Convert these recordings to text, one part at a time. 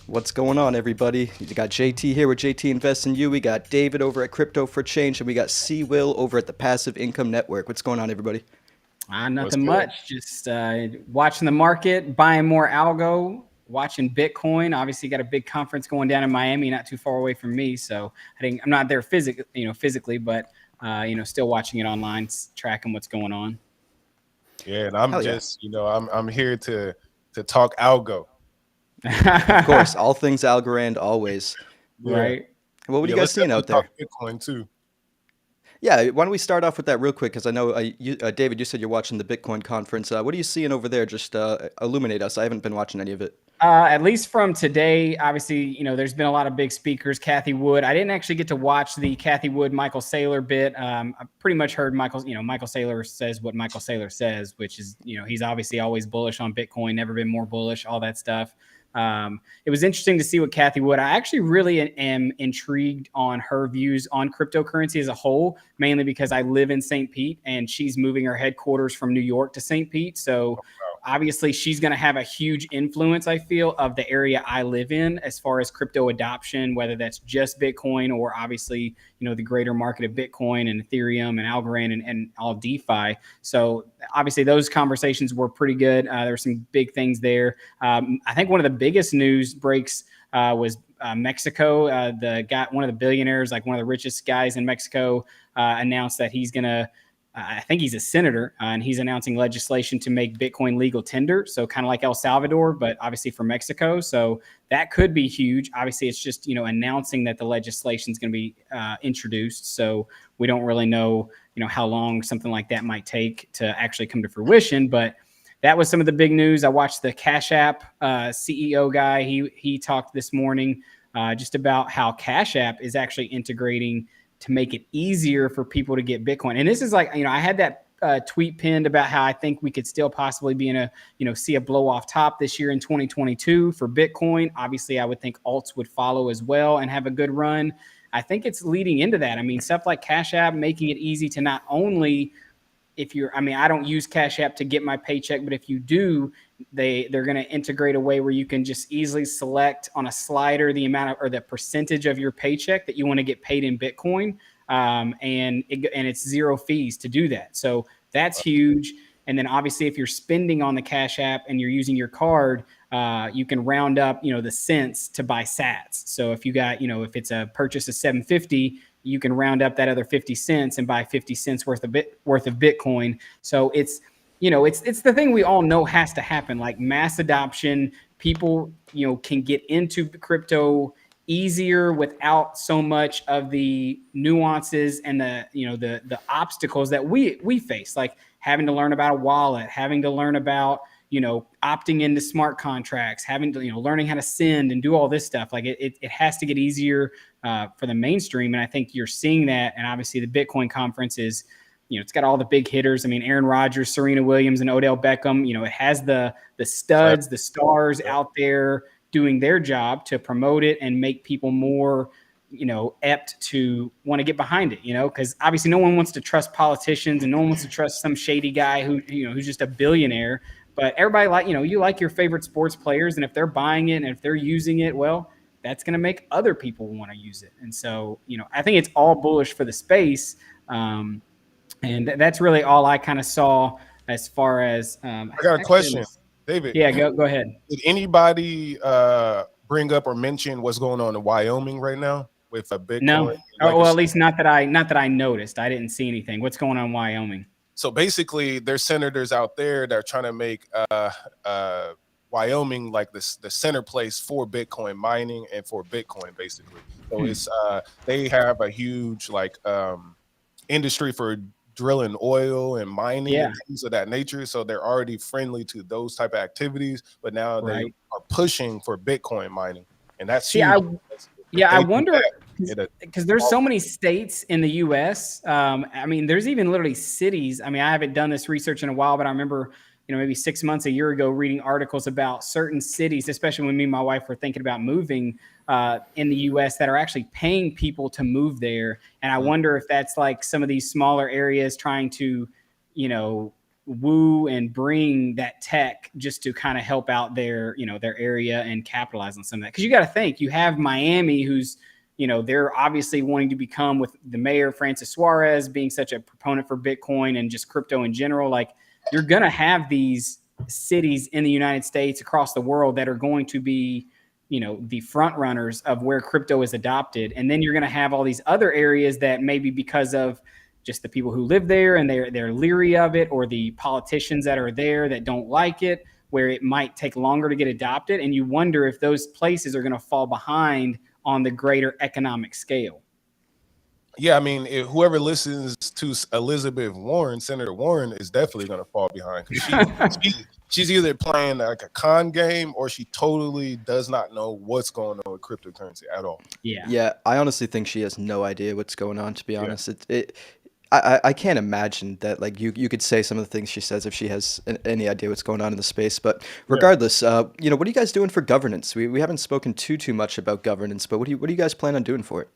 What's going on, everybody? You got JT here with JT Invest in You. We got David over at Crypto for Change, and we got C Will over at the Passive Income Network. What's going on, everybody? What's Nothing good? much. Just watching the market, buying more algo, watching Bitcoin. Obviously, got a big conference going down in Miami, not too far away from me. So I'm not there physically, but still watching it online, tracking what's going on. Yeah, and I'm Hell yeah. just, I'm here to talk algo. Of course, all things Algorand, always. Yeah, Right. What are you yeah. guys Let's seeing definitely out talk there? Bitcoin too. Yeah, why don't we start off with that real quick? Because I know, David, you said you're watching the Bitcoin conference. What are you seeing over there? Just illuminate us. I haven't been watching any of it. At least from today, obviously, there's been a lot of big speakers. Kathy Wood. I didn't actually get to watch the Kathy Wood, Michael Saylor bit. I pretty much heard Michael Saylor says what Michael Saylor says, which is, he's obviously always bullish on Bitcoin, never been more bullish, all that stuff. It was interesting to see what Kathy Wood. I actually really am intrigued on her views on cryptocurrency as a whole, mainly because I live in St. Pete and she's moving her headquarters from New York to St. Pete. So obviously she's going to have a huge influence, I feel, of the area I live in as far as crypto adoption, whether that's just Bitcoin or obviously, the greater market of Bitcoin and Ethereum and Algorand and all DeFi. So obviously those conversations were pretty good. There were some big things there. I think one of the biggest news breaks was Mexico. One of the billionaires, like one of the richest guys in Mexico, announced that he's going to I think he's a senator, and he's announcing legislation to make Bitcoin legal tender. So kind of like El Salvador, but obviously for Mexico. So that could be huge. Obviously, it's just, announcing that the legislation is going to be introduced. So we don't really know, how long something like that might take to actually come to fruition. But that was some of the big news. I watched the Cash App CEO guy. He talked this morning just about how Cash App is actually integrating to make it easier for people to get Bitcoin. And this is like, I had that tweet pinned about how I think we could still possibly be in see a blow off top this year in 2022 for Bitcoin. Obviously, I would think alts would follow as well and have a good run. I think it's leading into that. I mean, stuff like Cash App, making it easy to not only I don't use Cash App to get my paycheck, but if you do, they're going to integrate a way where you can just easily select on a slider the amount of, or the percentage of your paycheck that you want to get paid in Bitcoin. And it's zero fees to do that. So that's huge. And then obviously if you're spending on the Cash App and you're using your card, you can round up, the cents to buy sats. So if you got, if it's a purchase of $7.50, you can round up that other 50 cents and buy 50 cents worth of Bitcoin. So it's the thing we all know has to happen, like mass adoption. People, can get into crypto easier without so much of the nuances and the obstacles that we face, like having to learn about a wallet, having to learn about opting into smart contracts, having to, learning how to send and do all this stuff. Like it has to get easier for the mainstream. And I think you're seeing that. And obviously the Bitcoin conference is, it's got all the big hitters. I mean, Aaron Rodgers, Serena Williams, and Odell Beckham. It has the studs, the stars out there doing their job to promote it and make people more, apt to want to get behind it. Because obviously no one wants to trust politicians and no one wants to trust some shady guy who's just a billionaire. But everybody you like your favorite sports players, and if they're buying it and if they're using it, well, that's going to make other people want to use it. And so, I think it's all bullish for the space. And that's really all I kind of saw as far as. I got a question, David. Yeah, go ahead. Did anybody bring up or mention what's going on in Wyoming right now with a Bitcoin? No, well, at least not that I noticed. I didn't see anything. What's going on in Wyoming? So basically, there's senators out there that are trying to make Wyoming like the center place for Bitcoin mining and for Bitcoin, basically. So it's they have a huge industry for drilling oil and mining and things of that nature. So they're already friendly to those type of activities, but now they are pushing for Bitcoin mining, and that's huge. I wonder, because there's so many states in the U.S. I mean, there's even literally cities. I mean, I haven't done this research in a while, but I remember, maybe 6 months, a year ago, reading articles about certain cities, especially when me and my wife were thinking about moving in the U.S., that are actually paying people to move there. And I wonder if that's like some of these smaller areas trying to, woo and bring that tech just to kind of help out their, their area and capitalize on some of that. Because you got to think, you have Miami, who's, they're obviously wanting to become, with the mayor Francis Suarez being such a proponent for Bitcoin and just crypto in general. Like, you're going to have these cities in the United States, across the world, that are going to be, the front runners of where crypto is adopted. And then you're going to have all these other areas that maybe, because of just the people who live there and they're leery of it, or the politicians that are there that don't like it, where it might take longer to get adopted. And you wonder if those places are going to fall behind on the greater economic scale. Yeah, I mean, whoever listens to Elizabeth Warren, Senator Warren, is definitely going to fall behind, because she's either playing like a con game, or she totally does not know what's going on with cryptocurrency at all. Yeah, I honestly think she has no idea what's going on, to be honest. I can't imagine that, like, you could say some of the things she says if she has any idea what's going on in the space. But regardless, what are you guys doing for governance? We haven't spoken too much about governance, but what do you guys plan on doing for it?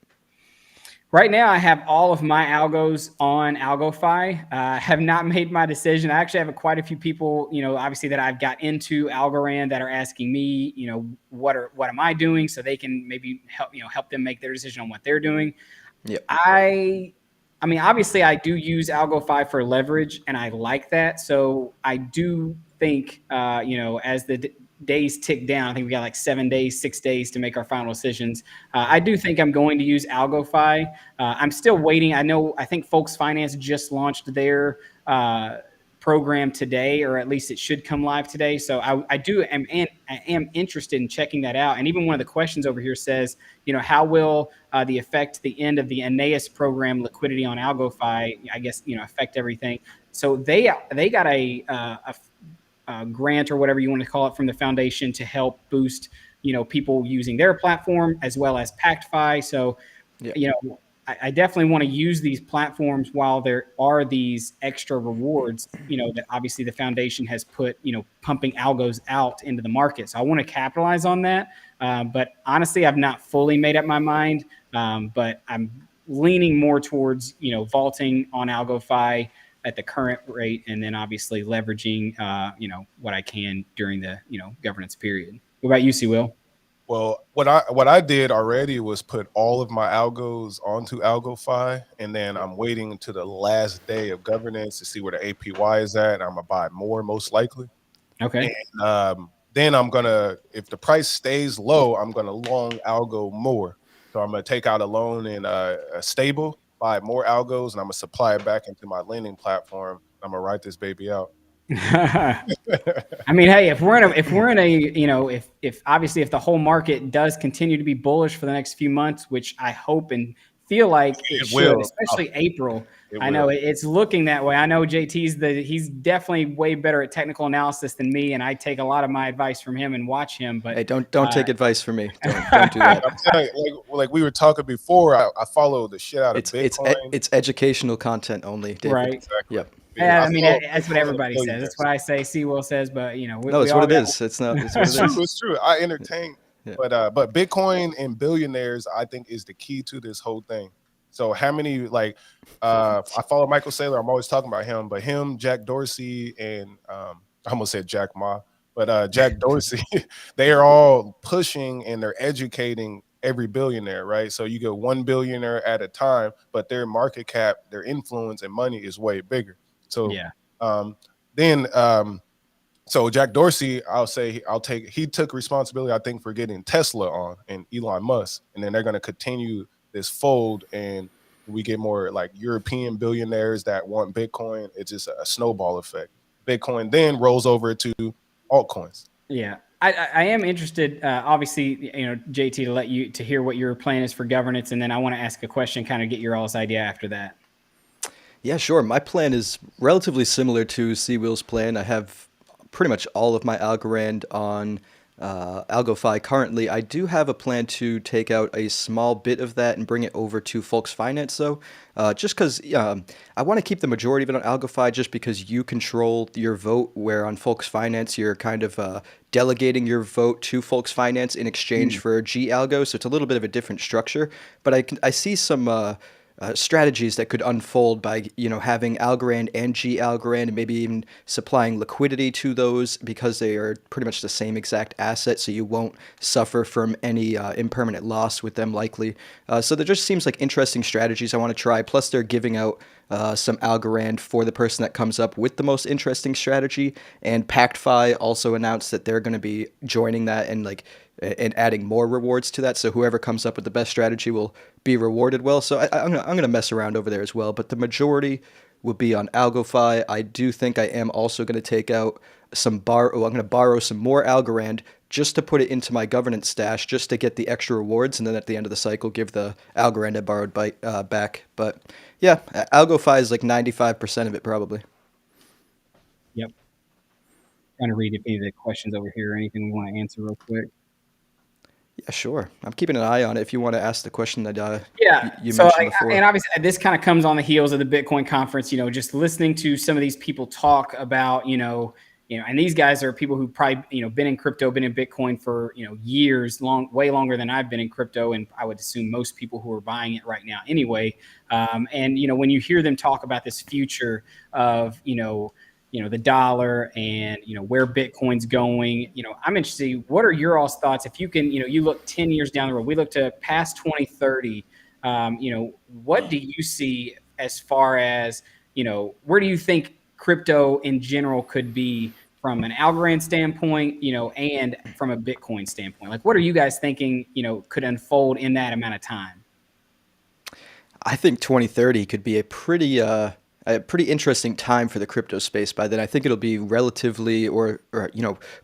Right now, I have all of my algos on AlgoFi. Have not made my decision. I actually have quite a few people, obviously, that I've got into Algorand that are asking me, what am I doing, so they can maybe help them make their decision on what they're doing. Yeah. I mean, obviously, I do use AlgoFi for leverage, and I like that. So I do think, as the days tick down, I think we got like 7 days, 6 days to make our final decisions. I do think I'm going to use AlgoFi. I'm still waiting. I think Folks Finance just launched their program today, or at least it should come live today. So I am interested in checking that out. And even one of the questions over here says, how will the affect the end of the Aeneas program liquidity on AlgoFi, I guess, affect everything. So they got a grant, or whatever you want to call it, from the foundation to help boost, people using their platform, as well as PactFi. So, I definitely want to use these platforms while there are these extra rewards, that obviously the foundation has put, pumping algos out into the market. So I want to capitalize on that. But honestly, I've not fully made up my mind. But I'm leaning more towards, vaulting on AlgoFi at the current rate, and then obviously leveraging, what I can during the, governance period. What about you, C. Will? Well, what I did already was put all of my algos onto AlgoFi, and then I'm waiting to the last day of governance to see where the APY is at, and I'm gonna buy more, most likely. Okay. And then I'm gonna, if the price stays low, I'm gonna long algo more. So I'm gonna take out a loan in a stable, buy more algos, and I'm gonna supply it back into my lending platform. I'm gonna write this baby out. I mean, hey, if we're in a, if obviously, if the whole market does continue to be bullish for the next few months, which I hope and feel like it should, especially April. I know it's looking that way. I know he's definitely way better at technical analysis than me, and I take a lot of my advice from him and watch him. But hey, don't take advice from me. Don't do that. I'm telling you, like we were talking before, I follow the shit out of Bitcoin. It's educational content only, David. Right. Exactly. Yep. Yeah, I mean, that's what everybody says. That's what I say. C. Will says, but no, it's what it is. It's not. It's what it is. It's true. I entertain, but Bitcoin and billionaires, I think, is the key to this whole thing. So how many, like, I follow Michael Saylor. I'm always talking about him, but him, Jack Dorsey, and I almost said Jack Ma, but Jack Dorsey, they are all pushing and they're educating every billionaire, right? So you get one billionaire at a time, but their market cap, their influence and money is way bigger. So so Jack Dorsey, he took responsibility, I think, for getting Tesla on and Elon Musk, and then they're going to continue this fold, and we get more like European billionaires that want Bitcoin. It's just a snowball effect. Bitcoin then rolls over to altcoins. Yeah. I am interested, obviously, JT, to hear what your plan is for governance, and then I want to ask a question, kind of get your all's idea after that. Yeah, sure. My plan is relatively similar to C. Will's plan. I have pretty much all of my Algorand on AlgoFi currently. I do have a plan to take out a small bit of that and bring it over to Folks Finance, though, just because I want to keep the majority of it on AlgoFi, just because you control your vote, where on Folks Finance you're kind of delegating your vote to Folks Finance in exchange for G Algo, so it's a little bit of a different structure. But I see some strategies that could unfold by having Algorand and G Algorand, and maybe even supplying liquidity to those because they are pretty much the same exact asset, so you won't suffer from any impermanent loss with them likely. So there just seems like interesting strategies I want to try. Plus, they're giving out some Algorand for the person that comes up with the most interesting strategy. And PactFi also announced that they're going to be joining that and adding more rewards to that. So whoever comes up with the best strategy will be rewarded well. So I'm gonna mess around over there as well. But the majority will be on AlgoFi. I do think I am also going to take out I'm going to borrow some more Algorand just to put it into my governance stash, just to get the extra rewards, and then at the end of the cycle, give the Algorand I borrowed back. But yeah, AlgoFi is like 95% of it probably. Yep. Trying to read if any of the questions over here or anything we want to answer real quick. Yeah, sure. I'm keeping an eye on it if you want to ask the question that you so mentioned before. And obviously this kind of comes on the heels of the Bitcoin conference, just listening to some of these people talk about, and these guys are people who probably, been in crypto, been in Bitcoin for, years, way longer than I've been in crypto. And I would assume most people who are buying it right now anyway. And, when you hear them talk about this future of, the dollar and, where Bitcoin's going, I'm interested. What are your all's thoughts? If you can, you look 10 years down the road, we look to past 2030, what do you see as far as, where do you think crypto in general could be from an Algorand standpoint, and from a Bitcoin standpoint? Like, what are you guys thinking, could unfold in that amount of time? I think 2030 could be a pretty interesting time for the crypto space. By then, I think it'll be relatively or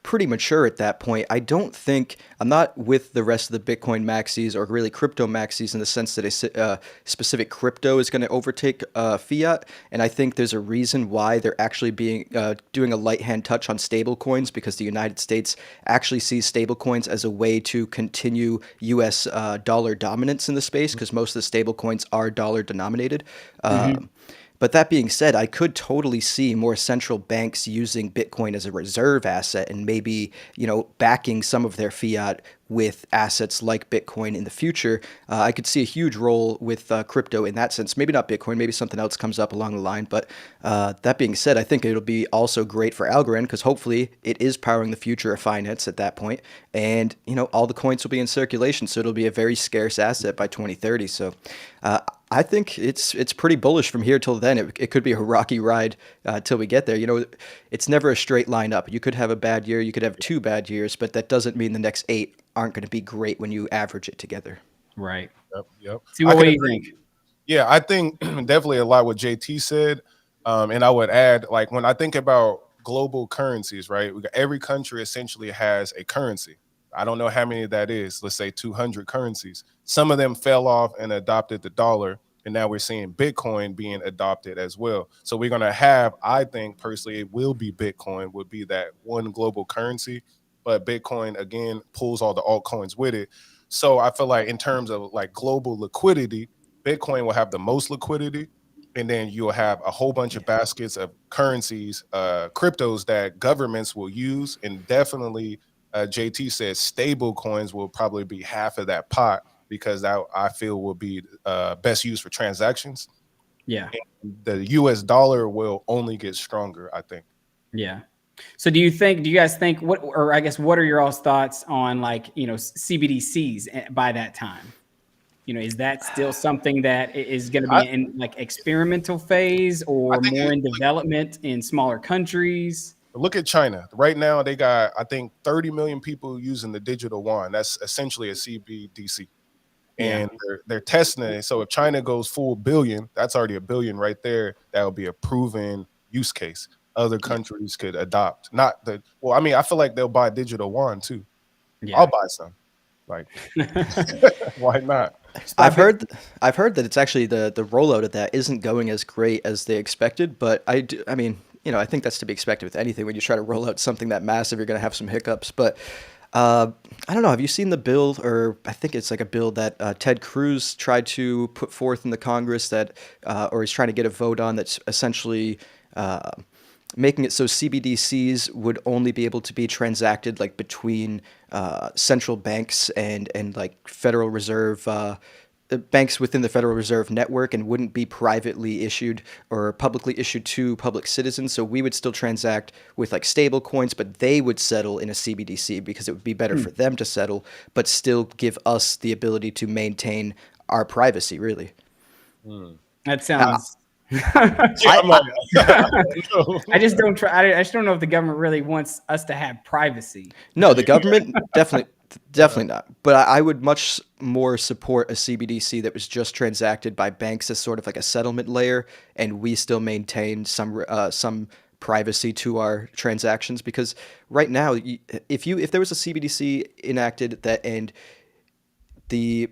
pretty mature at that point. I'm not with the rest of the Bitcoin maxis or really crypto maxis in the sense that a specific crypto is going to overtake fiat. And I think there's a reason why they're actually doing a light hand touch on stable coins, because the United States actually sees stable coins as a way to continue U.S. Dollar dominance in the space, because most of the stable coins are dollar denominated. But that being said, I could totally see more central banks using Bitcoin as a reserve asset and maybe, backing some of their fiat with assets like Bitcoin in the future. I could see a huge role with crypto in that sense. Maybe not Bitcoin, maybe something else comes up along the line. But that being said, I think it'll be also great for Algorand, because hopefully it is powering the future of finance at that point. And, all the coins will be in circulation. So it'll be a very scarce asset by 2030. So I think it's pretty bullish from here till then. It could be a rocky ride till we get there. It's never a straight line up. You could have a bad year, you could have 2 bad years, but that doesn't mean the next 8 aren't going to be great when you average it together. Right. Yep. See, what do you think? Yeah, I think definitely a lot what JT said. And I would add, like, when I think about global currencies, right? Every country essentially has a currency. I don't know how many that is. Let's say 200 currencies. Some of them fell off and adopted the dollar. And now we're seeing Bitcoin being adopted as well. So we're going to have, I think personally, it will be Bitcoin would be that one global currency. But Bitcoin, again, pulls all the altcoins with it. So I feel like in terms of like global liquidity, Bitcoin will have the most liquidity. And then you'll have a whole bunch of baskets of currencies, cryptos that governments will use. And definitely, JT says stable coins will probably be half of that pot, because that I feel will be best used for transactions. Yeah. And the US dollar will only get stronger, I think. Yeah. So do you guys think what are your all's thoughts on CBDCs by that time? Is that still something that is going to be in like experimental phase or more in development in smaller countries? Look at China. Right now, they got, I think, 30 million people using the digital yuan. That's essentially a CBDC. And they're testing it. So if China goes full billion, that's already a billion right there. That would be a proven use case. Other countries could adopt. I feel like they'll buy digital yuan too. Yeah. I'll buy some. Like, why not? I've heard that it's actually the rollout of that isn't going as great as they expected, but I think that's to be expected with anything. When you try to roll out something that massive, you're going to have some hiccups. But I don't know. Have you seen the bill, or I think it's like a bill that Ted Cruz tried to put forth in the Congress or he's trying to get a vote on, that's essentially making it so CBDCs would only be able to be transacted like between central banks and like Federal Reserve banks within the Federal Reserve network and wouldn't be privately issued or publicly issued to public citizens. So we would still transact with like stable coins, but they would settle in a CBDC because it would be better for them to settle, but still give us the ability to maintain our privacy, really. That I, sounds. Yeah, I'm like, I just don't try. I just don't know if the government really wants us to have privacy. no, the government definitely not. But I would much more support a CBDC that was just transacted by banks as sort of like a settlement layer, and we still maintain some privacy to our transactions. Because right now, if there was a CBDC enacted that and the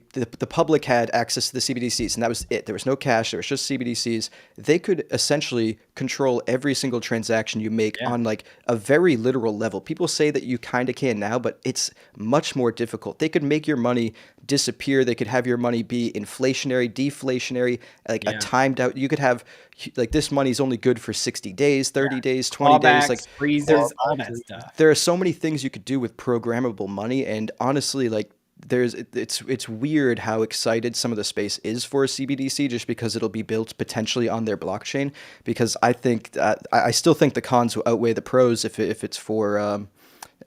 public had access to the CBDCs, and that was it. There was no cash. There was just CBDCs. They could essentially control every single transaction you make on like a very literal level. People say that you kind of can now, but it's much more difficult. They could make your money disappear. They could have your money be inflationary, deflationary, like a timed out. You could have like this money's only good for 60 days, 30 days, 20 days. Like freezes, all that stuff. there are so many things you could do with programmable money, and honestly, like it's weird how excited some of the space is for a CBDC just because it'll be built potentially on their blockchain. Because I think I still think the cons will outweigh the pros if it's for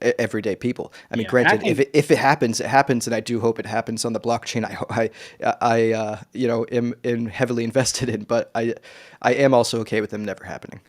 everyday people. I mean, granted, if it happens, it happens, and I do hope it happens on the blockchain. I am heavily invested in, but I am also okay with them never happening.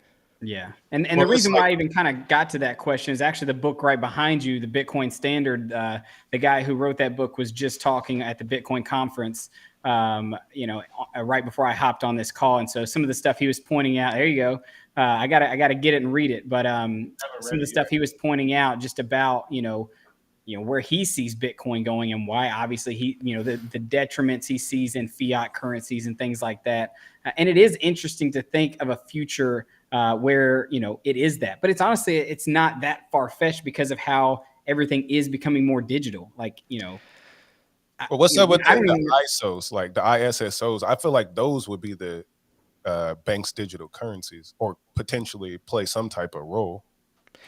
Yeah. And the reason why I even kind of got to that question is actually the book right behind you, the Bitcoin Standard. The guy who wrote that book was just talking at the Bitcoin conference, right before I hopped on this call. And so some of the stuff he was pointing out, there you go. I gotta get it and read it. But some of the stuff he was pointing out just about, where he sees Bitcoin going and why obviously the detriments he sees in fiat currencies and things like that. And it is interesting to think of a future where, it is that, but it's not that far fetched because of how everything is becoming more digital. Like, But what's up with the ISOs, like the ISSOs? I feel like those would be the bank's digital currencies or potentially play some type of role.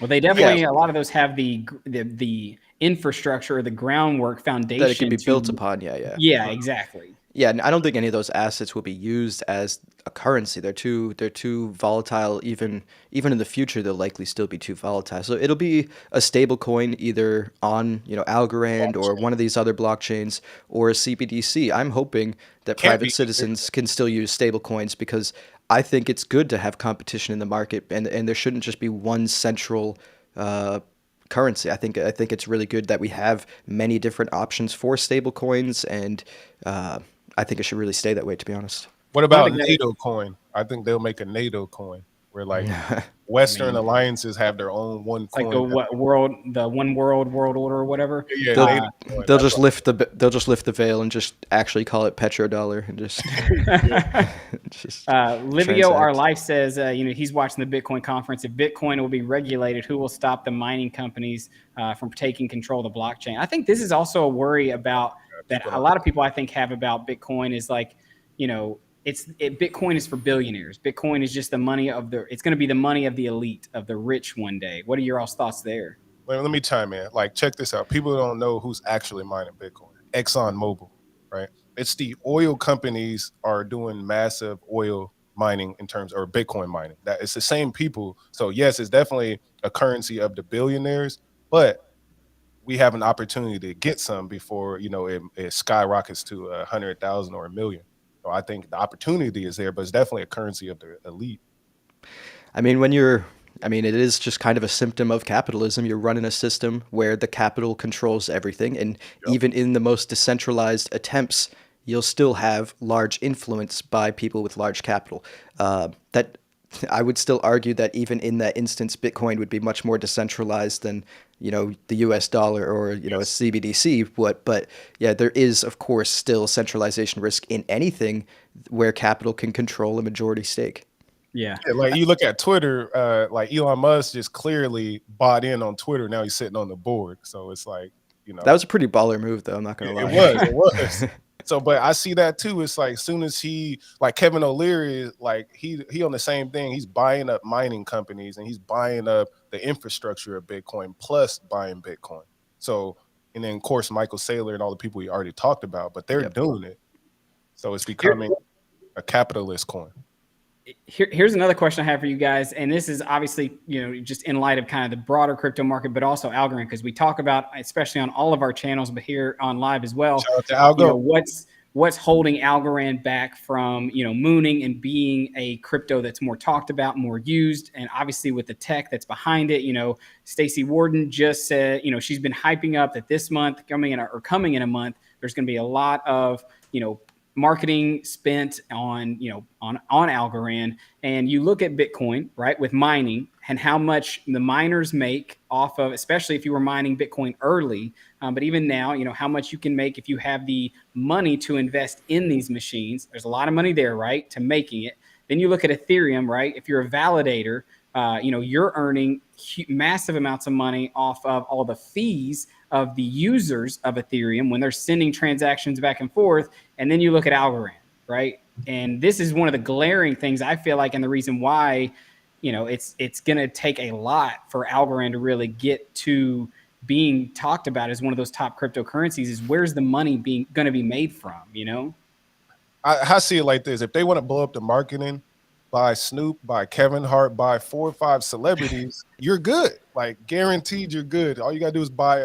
Well, they definitely, a lot of those have the infrastructure or the groundwork foundation that it can be built upon. Yeah, exactly. Yeah, and I don't think any of those assets will be used as a currency. They're too volatile. Even in the future, they'll likely still be too volatile. So it'll be a stable coin either on Algorand or one of these other blockchains or a CBDC. I'm hoping that private citizens can still use stable coins because I think it's good to have competition in the market, and there shouldn't just be one central currency. I think it's really good that we have many different options for stable coins, and I think it should really stay that way, to be honest. What about NATO coin? I think they'll make a NATO coin where like Western alliances have their own one coin. Like the one world order or whatever. Yeah, they'll just lift the veil and just actually call it petrodollar and just. Livio, our life says, he's watching the Bitcoin conference. If Bitcoin will be regulated, who will stop the mining companies from taking control of the blockchain? I think this is also a worry about that a lot of people I think have about Bitcoin is like, Bitcoin is for billionaires. Bitcoin is just the money it's going to be the money of the elite, of the rich one day. What are your all's thoughts there? Let me chime in. Like, check this out. People don't know who's actually mining Bitcoin. ExxonMobil, right? It's the oil companies are doing massive oil mining or Bitcoin mining. That it's the same people. So yes, it's definitely a currency of the billionaires, but we have an opportunity to get some before, it skyrockets to 100,000 or 1 million. So I think the opportunity is there, but it's definitely a currency of the elite. I mean, it is just kind of a symptom of capitalism. You're running a system where the capital controls everything. And even in the most decentralized attempts, you'll still have large influence by people with large capital. That I would still argue that even in that instance, Bitcoin would be much more decentralized than, the US dollar or, a CBDC. But yeah, there is, of course, still centralization risk in anything where capital can control a majority stake. Yeah. Like you look at Twitter, like Elon Musk just clearly bought in on Twitter. Now he's sitting on the board. So it's like, That was a pretty baller move, though. I'm not going to lie. It was. So, but I see that too. It's like, as soon as he, like Kevin O'Leary, like he on the same thing. He's buying up mining companies and he's buying up the infrastructure of Bitcoin plus buying Bitcoin. So, and then of course, Michael Saylor and all the people we already talked about, but they're doing it. So it's becoming a capitalist coin. Here's another question I have for you guys, and this is obviously, just in light of kind of the broader crypto market, but also Algorand, because we talk about, especially on all of our channels, but here on live as well, Shout out to Algo. What's holding Algorand back from, mooning and being a crypto that's more talked about, more used, and obviously with the tech that's behind it. Stacey Warden just said, she's been hyping up that this month coming in a month, there's going to be a lot of, marketing spent on Algorand. And you look at Bitcoin, right, with mining and how much the miners make off of, especially if you were mining Bitcoin early, but even now, how much you can make if you have the money to invest in these machines. There's a lot of money there, right, to making it. Then you look at Ethereum, right? If you're a validator, you're earning massive amounts of money off of all the fees of the users of Ethereum when they're sending transactions back and forth. And then you look at Algorand, right? And this is one of the glaring things I feel like, and the reason why, it's going to take a lot for Algorand to really get to being talked about as one of those top cryptocurrencies, is where's the money going to be made from, I see it like this. If they want to blow up the marketing, by Snoop, by Kevin Hart, by 4 or 5 celebrities, you're good. Like, guaranteed you're good. All you gotta do is buy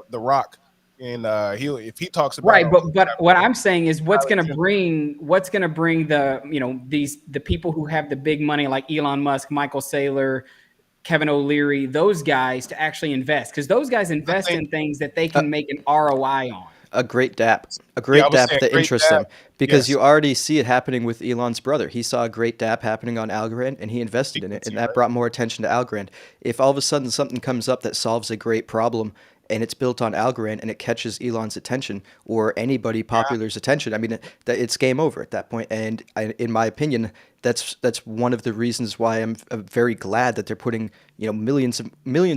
The Rock, and if he talks about right. But what I'm saying is what's gonna bring the people who have the big money, like Elon Musk, Michael Saylor, Kevin O'Leary, those guys, to actually invest, because those guys invest in things that they can make an ROI on. A great DApp that interests them, because you already see it happening with Elon's brother. He saw a great DApp happening on Algorand and he invested in it, and that brought more attention to Algorand. If all of a sudden something comes up that solves a great problem and it's built on Algorand and it catches Elon's attention or anybody popular's attention, I mean, it's game over at that point. And in my opinion, that's one of the reasons why I'm very glad that they're putting millions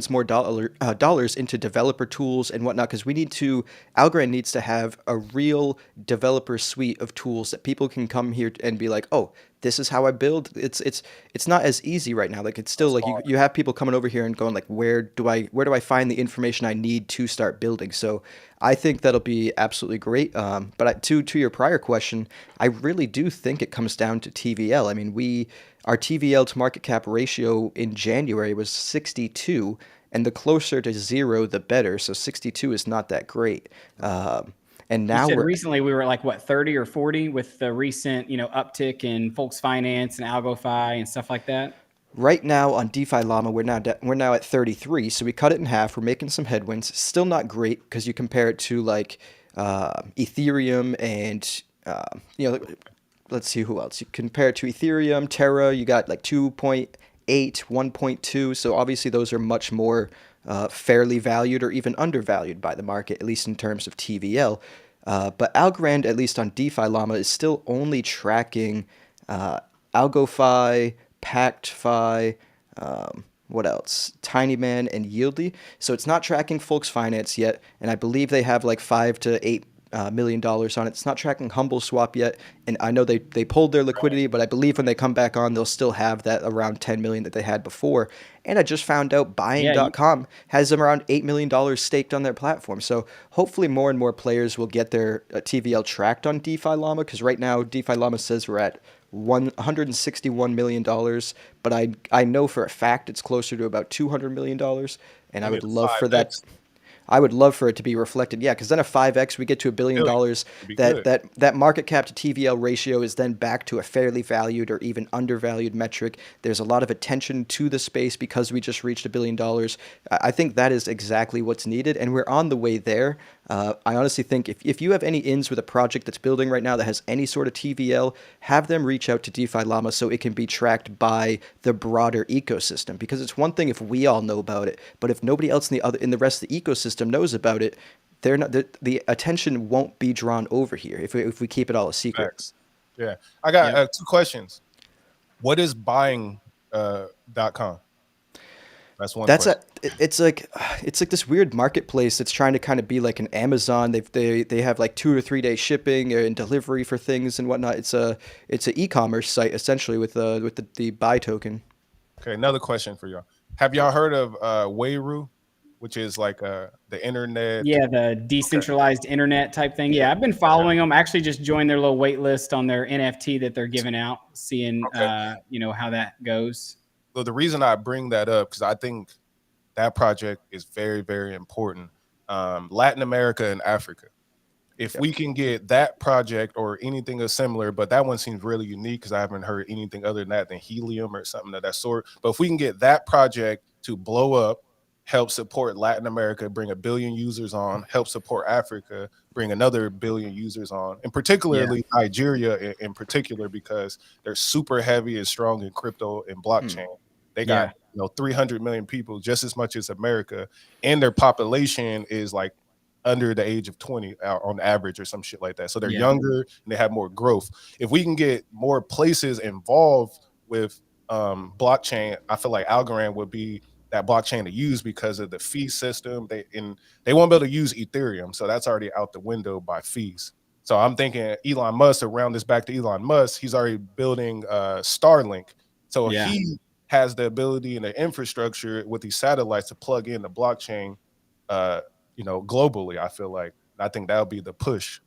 more dollars into developer tools and whatnot, because Algorand needs to have a real developer suite of tools that people can come here and be like, oh, this is how I build. It's not as easy right now. Like, it's still like you have people coming over here and going like, where do I find the information I need to start building? So I think that'll be absolutely great. But to your prior question, I really do think it comes down to TVL. I mean, our TVL to market cap ratio in January was 62, and the closer to 0, the better. So 62 is not that great. And now recently we were like, what, 30 or 40 with the recent, uptick in Folks Finance and AlgoFi and stuff like that? Right now on DeFi Llama, we're now at 33, so we cut it in half. We're making some headwinds. Still not great, because you compare it to like Ethereum and let's see who else. You compare it to Ethereum, Terra. You got like 2.8, 1.2. So obviously those are much more fairly valued or even undervalued by the market, at least in terms of TVL. But Algorand, at least on DeFi Llama, is still only tracking AlgoFi, PactFi, what else? Tinyman and Yieldy. So it's not tracking Folks Finance yet, and I believe they have like $5 to $8 million on it. It's not tracking Humble Swap yet, and I know they pulled their liquidity, but I believe when they come back on, they'll still have that around 10 million that they had before. And I just found out buying.com has them around $8 million staked on their platform. So hopefully more and more players will get their TVL tracked on DeFi Llama, because right now DeFi Llama says we're at $161 million, but I know for a fact it's closer to about $200 million, and I would love for that. I would love for it to be reflected, yeah, because then a 5x, we get to $1 billion. That market cap to TVL ratio is then back to a fairly valued or even undervalued metric. There's a lot of attention to the space because we just reached $1 billion. I think that is exactly what's needed, and we're on the way there. I honestly think if you have any ins with a project that's building right now that has any sort of TVL, have them reach out to DeFi Llama so it can be tracked by the broader ecosystem. Because it's one thing if we all know about it, but if nobody else in the rest of the ecosystem knows about it, the attention won't be drawn over here if we keep it all a secret. Thanks. Yeah, I got 2 questions. What is buying.com? That's one. It's like this weird marketplace that's trying to kind of be like an Amazon. They have like 2 or 3 day shipping and delivery for things and whatnot. It's an e-commerce site essentially with the buy token. Okay, another question for y'all. Have y'all heard of Wayru? which is like the internet. Yeah, the decentralized internet type thing. Yeah. Yeah, I've been following them. I actually just joined their little wait list on their NFT that they're giving out, seeing Okay. how that goes. So the reason I bring that up, because I think that project is very, very important. Latin America and Africa. If we can get that project or anything similar, but that one seems really unique because I haven't heard anything other than that than helium or something of that sort. But if we can get that project to blow up, help support Latin America, bring 1 billion users on, help support Africa, bring another 1 billion users on, and particularly Nigeria in particular, because they're super heavy and strong in crypto and blockchain. They got 300 million people, just as much as America, and their population is like under the age of 20 on average or some shit like that. So they're younger and they have more growth. If we can get more places involved with blockchain, I feel like Algorand would be that blockchain to use because of the fee system. They won't be able to use Ethereum, so that's already out the window by fees. So I'm thinking Elon Musk, to round this back to Elon Musk, he's already building Starlink. So he has the ability and the infrastructure with these satellites to plug in the blockchain globally. I think that'll be the push.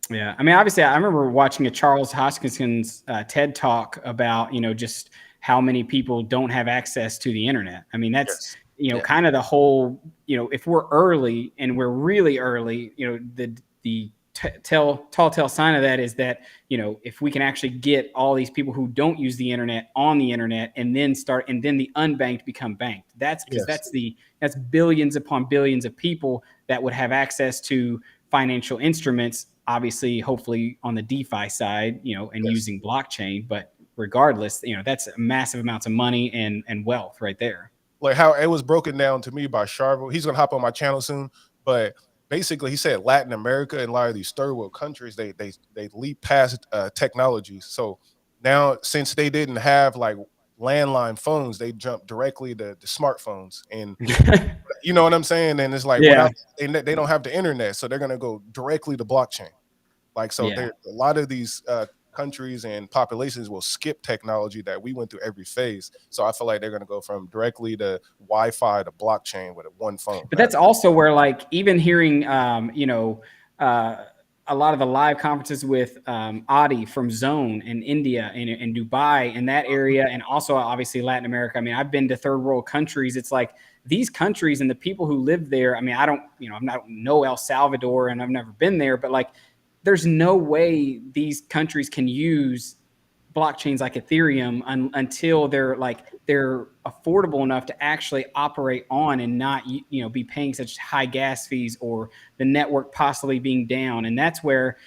Yeah, I mean, obviously, I remember watching a Charles Hoskinson's TED talk about just how many people don't have access to the internet. I mean, that's kind of the whole. If we're early and we're really early, the telltale sign of that is that if we can actually get all these people who don't use the internet on the internet, and then the unbanked become banked. That's because that's billions upon billions of people that would have access to financial instruments, obviously, hopefully on the DeFi side, and using blockchain. But regardless, that's massive amounts of money and wealth right there. Like how it was broken down to me by Charvel. He's gonna hop on my channel soon, but basically he said Latin America and a lot of these third world countries, they leap past technologies. So now, since they didn't have like landline phones, they jumped directly to smartphones, and you know what I'm saying? And it's like, they don't have the internet, so they're gonna go directly to blockchain. Like, so a lot of these countries and populations will skip technology that we went through every phase. So I feel like they're going to go from directly to Wi-Fi to blockchain with one phone. But that's also where, like, even hearing, a lot of the live conferences with Adi from Zone in India and Dubai and that area, and also obviously Latin America. I mean, I've been to third world countries. It's like these countries and the people who live there. I mean, I don't know El Salvador, and I've never been there, but like, there's no way these countries can use blockchains like Ethereum until they're affordable enough to actually operate on and not be paying such high gas fees or the network possibly being down. And that's where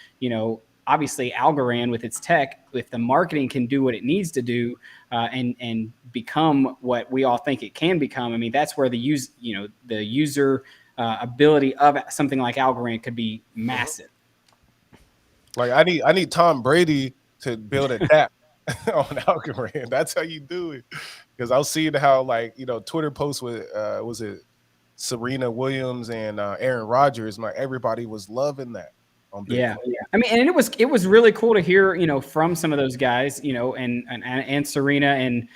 obviously Algorand with its tech, if the marketing can do what it needs to do and become what we all think it can become, I mean, that's where the user ability of something like Algorand could be massive. Like I need Tom Brady to build a dApp on Algorand. That's how you do it. Because I was seeing how Twitter posts with was it Serena Williams and Aaron Rodgers. Everybody was loving that on Bitcoin. Yeah. I mean, and it was really cool to hear from some of those guys, and Serena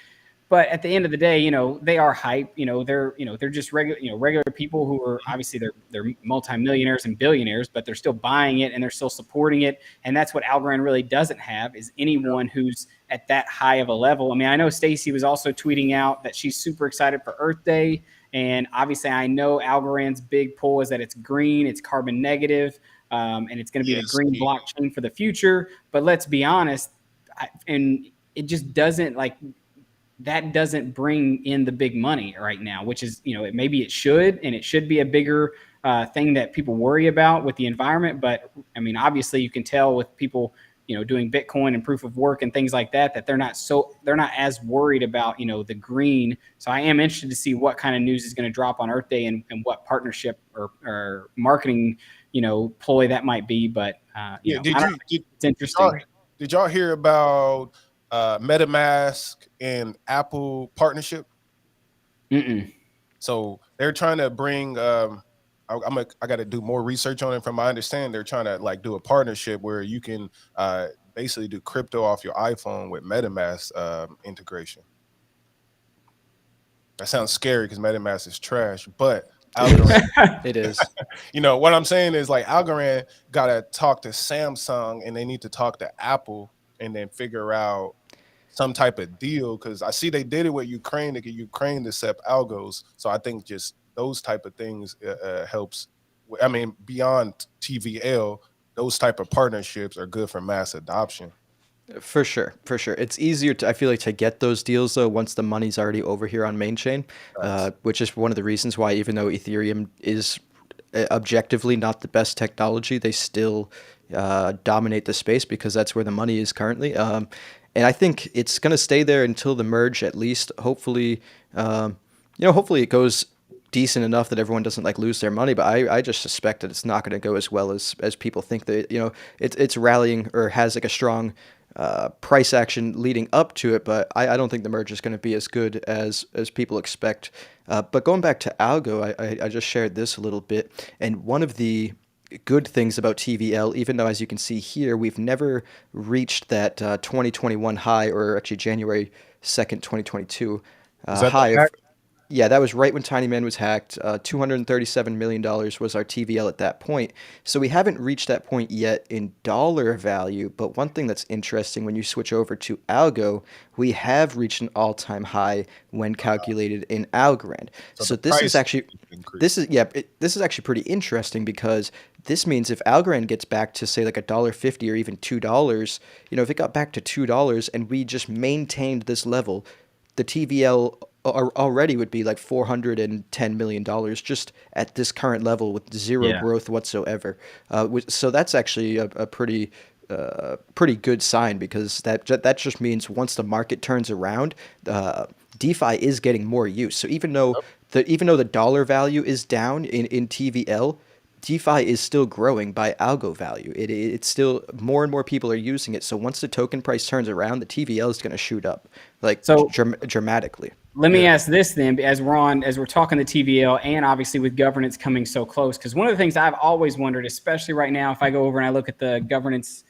but at the end of the day, they are hype. They're just regular people who are obviously they're multimillionaires and billionaires, but they're still buying it and they're still supporting it. And that's what Algorand really doesn't have, is anyone who's at that high of a level. I mean, I know Stacy was also tweeting out that she's super excited for Earth Day, and obviously I know Algorand's big pull is that it's green, it's carbon negative, and it's going to be the green blockchain for the future. But let's be honest, and it just doesn't that doesn't bring in the big money right now, which is, maybe it should, and it should be a bigger thing that people worry about with the environment. But I mean, obviously you can tell with people, doing Bitcoin and proof of work and things like that, that they're not as worried about, the green. So I am interested to see what kind of news is going to drop on Earth Day and what partnership or marketing, ploy that might be. But it's interesting. Did y'all hear about MetaMask and Apple partnership? So they're trying to bring I got to do more research on it. From my understanding, they're trying to do a partnership where you can basically do crypto off your iPhone with MetaMask integration. That sounds scary because MetaMask is trash, but Algorand, It is. you know what I'm saying is like Algorand gotta talk to Samsung and they need to talk to Apple and then figure out some type of deal because I see they did it with Ukraine to get Ukraine to accept algos. So I think just those type of things helps. I mean, beyond TVL, those type of partnerships are good for mass adoption. For sure, for sure. It's easier to, I feel like, to get those deals though once the money's already over here on main chain, Facts. which is one of the reasons why even though Ethereum is objectively not the best technology, they still dominate the space because that's where the money is currently. And I think it's going to stay there until the merge, at least. Hopefully, hopefully it goes decent enough that everyone doesn't like lose their money. But I just suspect that it's not going to go as well as people think. That it's rallying or has like a strong price action leading up to it, but I don't think the merge is going to be as good as people expect. But going back to Algo, I just shared this a little bit, and one of the good things about TVL, even though as you can see here, we've never reached that 2021 high, or actually January 2nd, 2022 Is that high the of. hack? Yeah, that was right when Tiny Man was hacked. $237 million was our TVL at that point. So we haven't reached that point yet in dollar value. But one thing that's interesting when you switch over to Algo, we have reached an all-time high when calculated in Algorand. So So the this is price actually increased. this is actually pretty interesting because this means if Algorand gets back to say like $1.50 or even $2, if it got back to $2 and we just maintained this level, the TVL already would be like $410 million just at this current level with zero Yeah. growth whatsoever. So that's actually a pretty good sign because that just means once the market turns around, DeFi is getting more use. So even though the dollar value is down in TVL, DeFi is still growing by algo value. It's still more and more people are using it. So once the token price turns around, the TVL is going to shoot up like So dramatically. let me Yeah. ask this then, as we're talking the TVL, and obviously with governance coming so close, because one of the things I've always wondered, especially right now, if I go over and I look at the governance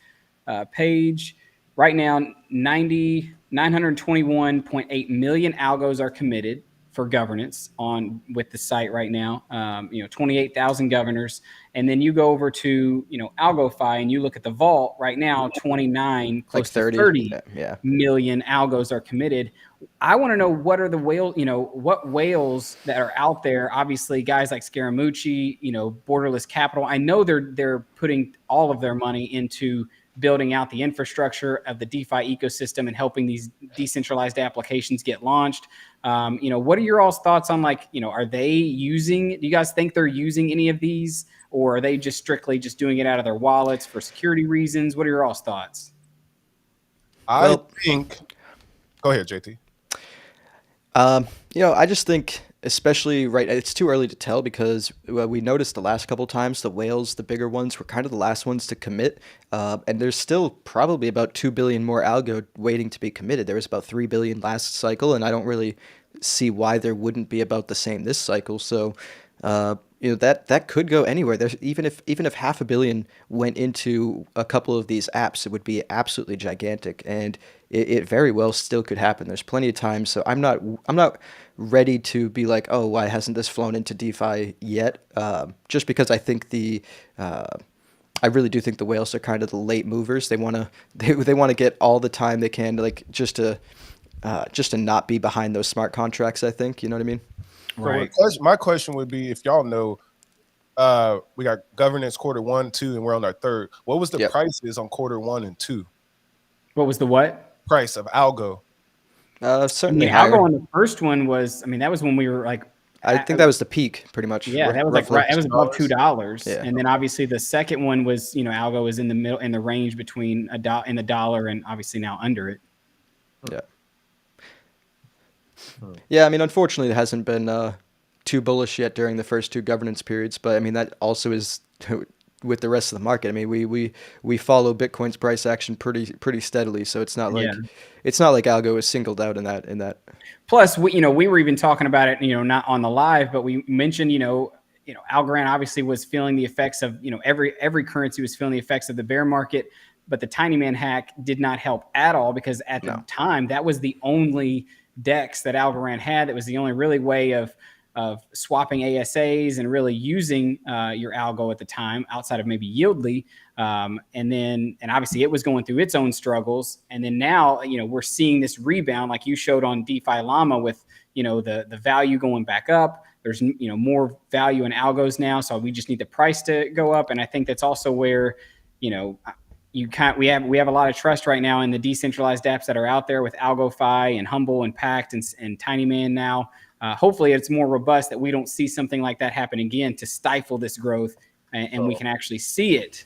page, right now 921.8 million algos are committed for governance on with the site right now. 28,000 governors, and then you go over to AlgoFi and you look at the vault right now, 29, Like close to 30. 30 Yeah. million algos are committed. I want to know what are the whale, what whales that are out there. Obviously, guys like Scaramucci, Borderless Capital. I know they're putting all of their money into building out the infrastructure of the DeFi ecosystem and helping these decentralized applications get launched. What are your all's thoughts on are they using? Do you guys think they're using any of these, or are they just strictly just doing it out of their wallets for security reasons? What are your all's thoughts? I Well, think. Go ahead, JT. I just think, especially right, it's too early to tell because we noticed the last couple times the whales, the bigger ones, were kind of the last ones to commit, and there's still probably about 2 billion more algo waiting to be committed. There was about 3 billion last cycle, and I don't really see why there wouldn't be about the same this cycle. So, that could go anywhere. There's even if 500 million went into a couple of these apps, it would be absolutely gigantic, and it very well still could happen. There's plenty of time, so I'm not ready to be like, oh, why hasn't this flown into DeFi yet? Just because I think I really do think the whales are kind of the late movers. They want to get all the time they can to just to not be behind those smart contracts. I think you know what I mean. Right. So my question would be, if y'all know, we got governance quarter 1, 2, and we're on our third. What was the Yep. prices on quarter 1 and 2? What was the what? Price of algo. Certainly Algo higher. on the first one was, that was when we were like, I think that was the peak, pretty much. yeah, that was Roughly. that was above $2. Yeah. And then obviously the second one was, Algo was in the middle, in the range between the dollar and obviously now under it. Yeah. Yeah, unfortunately, it hasn't been too bullish yet during the first two governance periods, but that also is with the rest of the market. We follow Bitcoin's price action pretty steadily, so it's not like Algo is singled out in that. Plus, we were even talking about it, not on the live, but we mentioned, Algorand obviously was feeling the effects of, every currency was feeling the effects of the bear market, but the Tiny Man hack did not help at all because at the time that was the only DEX that Algorand had that was the only really way of swapping ASAs and really using your algo at the time outside of maybe Yieldly. And obviously it was going through its own struggles. And then now, we're seeing this rebound like you showed on DeFi Llama with, the value going back up. There's, more value in algos now. So we just need the price to go up. And I think that's also where, we have a lot of trust right now in the decentralized apps that are out there with AlgoFi and Humble and Pact and TinyMan now. Hopefully it's more robust that we don't see something like that happen again to stifle this growth and we can actually see it,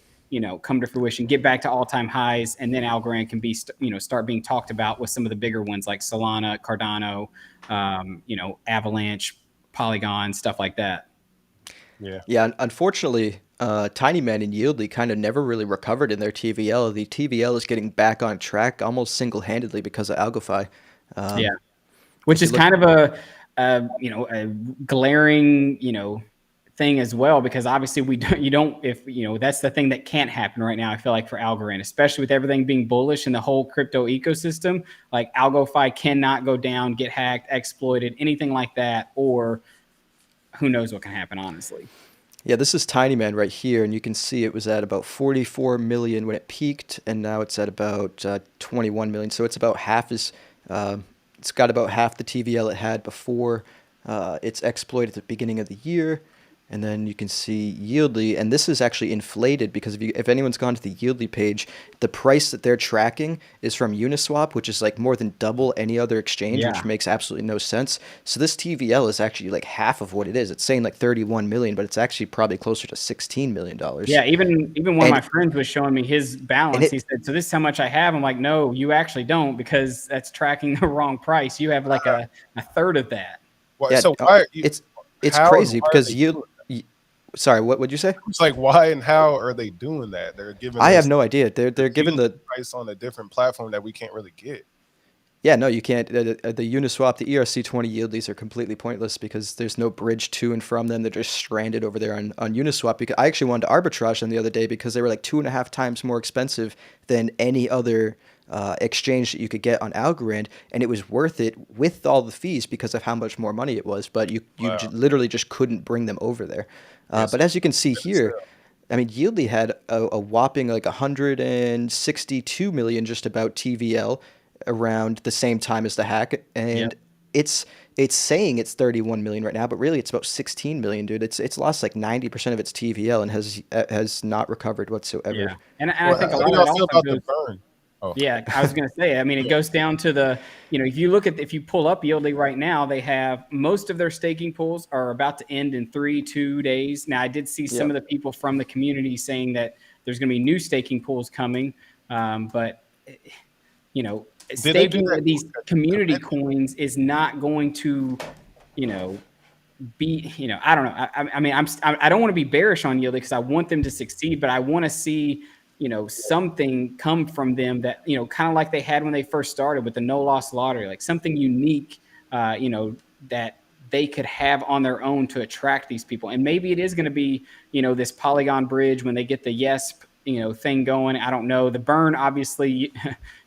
come to fruition, get back to all-time highs. And then Algorand can be, start being talked about with some of the bigger ones like Solana, Cardano, Avalanche, Polygon, stuff like that. Yeah. Unfortunately, TinyMan and Yieldly kind of never really recovered in their TVL. The TVL is getting back on track almost single-handedly because of AlgoFi. Which is kind of a glaring, thing as well, because obviously that's the thing that can't happen right now. I feel like for Algorand, especially with everything being bullish in the whole crypto ecosystem, like AlgoFi cannot go down, get hacked, exploited, anything like that, or who knows what can happen, honestly. Yeah, this is TinyMan right here, and you can see it was at about 44 million when it peaked, and now it's at about 21 million. So it's about half it's got about half the TVL it had before its exploit at the beginning of the year. And then you can see Yieldly, and this is actually inflated because if anyone's gone to the Yieldly page, the price that they're tracking is from Uniswap, which is like more than double any other exchange, which makes absolutely no sense. So this TVL is actually like half of what it is. It's saying like 31 million, but it's actually probably closer to $16 million. Yeah, even one of my friends was showing me his balance. He said, so this is how much I have. I'm like, no, you actually don't, because that's tracking the wrong price. You have like a third of that. Well, so why, it's crazy because sorry, what would you say? It's like, why and how are they doing that? They're giving. I have no idea. They're giving the price on a different platform that we can't really get. Yeah, no, you can't. The Uniswap, the ERC20 Yieldlies are completely pointless because there's no bridge to and from them. They're just stranded over there on Uniswap. Because I actually wanted to arbitrage them the other day because they were like 2.5 times more expensive than any other exchange that you could get on Algorand, and it was worth it with all the fees because of how much more money it was. But you literally just couldn't bring them over there. But as you can see here, I mean, Yieldly had a whopping like 162 million just about TVL around the same time as the hack, and it's saying it's 31 million right now, but really it's about 16 million, dude. It's lost like 90% of its TVL and has not recovered whatsoever. Yeah, and I think a lot of it also goes, burn. Oh. Yeah, I was going to say, I mean, it goes down to the, if you pull up Yieldly right now, they have most of their staking pools are about to end in 2 days. Now, I did see some of the people from the community saying that there's going to be new staking pools coming, but staking these community coins is not going to, be, I don't know. I mean, I don't want to be bearish on Yieldly because I want them to succeed, but I want to see something come from them that, kind of like they had when they first started with the no loss lottery, like something unique, that they could have on their own to attract these people. And maybe it is going to be, this Polygon bridge when they get the thing going. I don't know. The burn, obviously,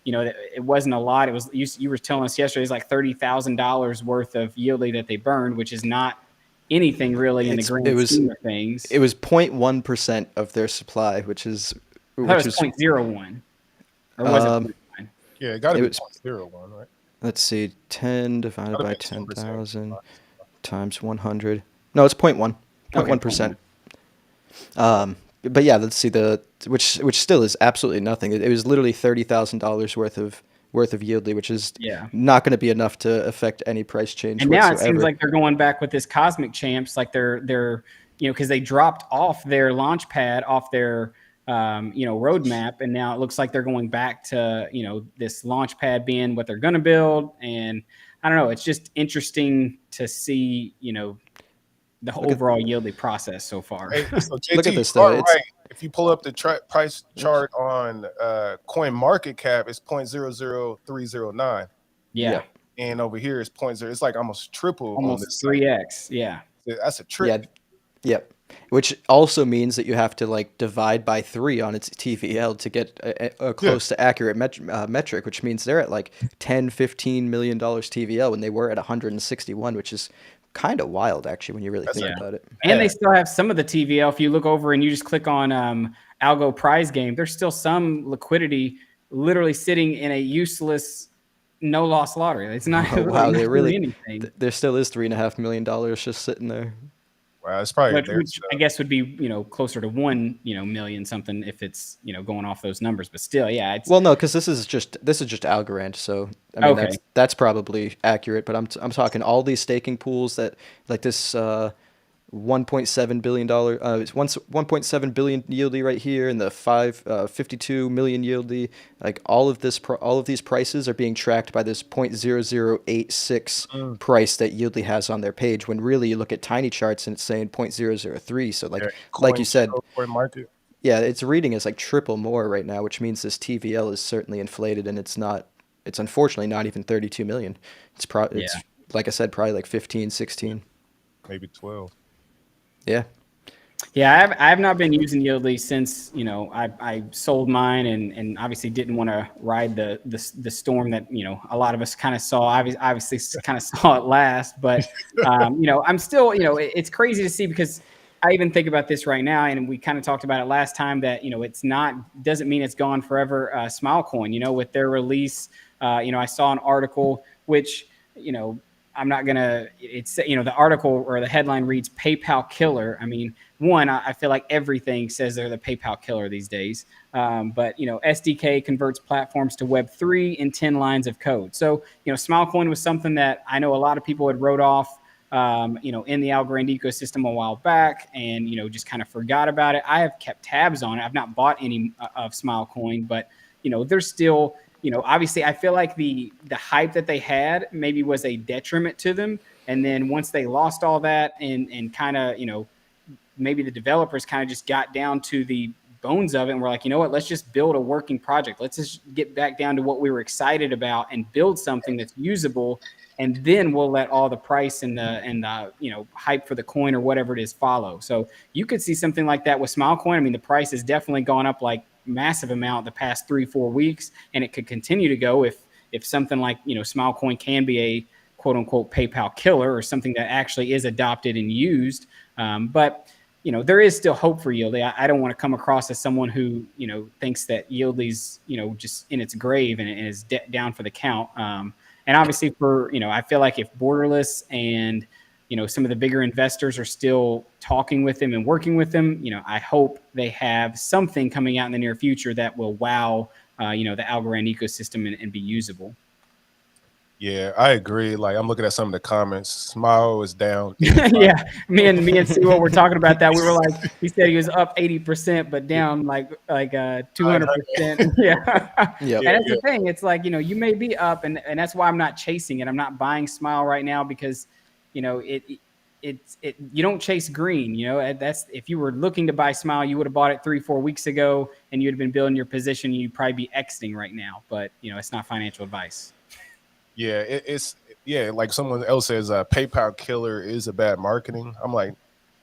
it wasn't a lot. It was, you were telling us yesterday, it's like $30,000 worth of Yieldly that they burned, which is not anything really in the grand scheme of things. It was 0.1% of their supply, which is... I thought it was 0.01. Or was it 0.1? Yeah, it got to be 0.01, right? Let's see. 10 divided by 10,000 times 100. No, it's 0.1. 0.1%. But yeah, let's see which still is absolutely nothing. It was literally $30,000 worth of Yieldly, which is not going to be enough to affect any price change. And now it seems like they're going back with this Cosmic Champs, like they're because they dropped off their launch pad off their roadmap, and now it looks like they're going back to this launch pad being what they're going to build. And I don't know, it's just interesting to see the overall Yieldly process so far. Hey, so JT, look at this though. Right. If you pull up the price chart on Coin Market Cap, it's 0.00309. Yeah. And over here it's 0.0. It's like almost triple. Almost 3x. Yeah. That's a trick. Yeah. Yep. Which also means that you have to like divide by 3 on its TVL to get a close to accurate metric, which means they're at like 10, $15 million TVL when they were at 161, which is kind of wild actually when you really think about it. And they still have some of the TVL. If you look over and you just click on Algo prize game, there's still some liquidity literally sitting in a useless no loss lottery. It's not Wow, they really anything. there still is $3.5 million just sitting there. Wow, it's probably which I guess would be closer to 1 million something if it's going off those numbers. But still, yeah. Well, no, because this is just Algorand, so I mean that's probably accurate. But I'm talking all these staking pools that like this $1.7 billion it's 1.7 billion yieldy right here, and the 52 million yieldy. Like all of these prices are being tracked by this 0.0086 price that Yieldly has on their page, when really you look at tiny charts and it's saying 0.003. So like you said, market. Yeah, it's reading as like triple more right now, which means this TVL is certainly inflated, and it's unfortunately not even 32 million. It's like I said, probably like 15, 16, maybe 12. Yeah. Yeah, I have not been using Yieldly since I sold mine and obviously didn't want to ride the storm that a lot of us kind of saw. Obviously kind of saw it last, but I'm still it's crazy to see, because I even think about this right now, and we kind of talked about it last time, that doesn't mean it's gone forever. Smilecoin, with their release, I saw an article which I'm not gonna. It's the article or the headline reads "PayPal killer." I mean, I feel like everything says they're the PayPal killer these days. But SDK converts platforms to Web3 in 10 lines of code. So Smilecoin was something that I know a lot of people had wrote off, in the Algorand ecosystem a while back, and just kind of forgot about it. I have kept tabs on it. I've not bought any of Smilecoin, but there's still. Obviously, I feel like the hype that they had maybe was a detriment to them. And then once they lost all that and kind of, maybe the developers kind of just got down to the bones of it and were like, you know what, let's just build a working project. Let's just get back down to what we were excited about and build something that's usable. And then we'll let all the price and the hype for the coin or whatever it is follow. So you could see something like that with Smilecoin. I mean, the price has definitely gone up like massive amount the past 3-4 weeks, and it could continue to go if something like Smilecoin can be a quote unquote PayPal killer, or something that actually is adopted and used. But there is still hope for Yieldly. I don't want to come across as someone who thinks that Yieldly's just in its grave and is down for the count. And obviously I feel like if Borderless and some of the bigger investors are still talking with them and working with them, I hope they have something coming out in the near future that will wow, the Algorand ecosystem and be usable. Yeah, I agree. Like, I'm looking at some of the comments. Smile is down. Yeah, me and Sewell were talking about that. We were like, he said he was up 80%, but down like 200%. Yeah. Yep. And that's the thing. It's like, you may be up, and that's why I'm not chasing it. I'm not buying Smile right now, because you don't chase green. That's, if you were looking to buy Smile, you would have bought it 3-4 weeks ago, and you'd have been building your position. You'd probably be exiting right now, but it's not financial advice. Yeah, it's like someone else says, PayPal killer is a bad marketing. I'm like,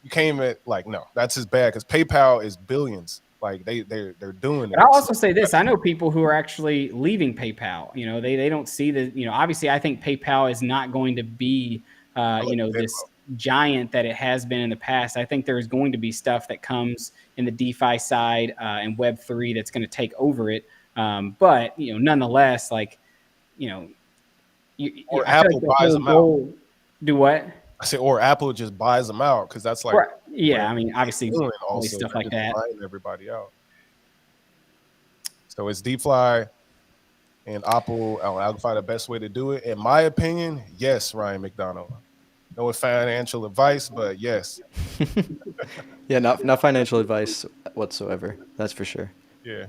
you came at like, no, that's as bad, because PayPal is billions. Like they're doing it. But I'll also say this: I know people who are actually leaving PayPal. They don't see the obviously I think PayPal is not going to be this giant that it has been in the past. I think there's going to be stuff that comes in the DeFi side and Web3 that's going to take over it. But nonetheless, like or Apple like buys them out. Do what? I say, or Apple just buys them out, because that's like, yeah. I mean, obviously, all stuff like that. Buying everybody out. So it's DeFi and Apple. Algorand the best way to do it, in my opinion. Yes, Ryan McDonald. No financial advice, but yes. Yeah, not financial advice whatsoever. That's for sure. Yeah.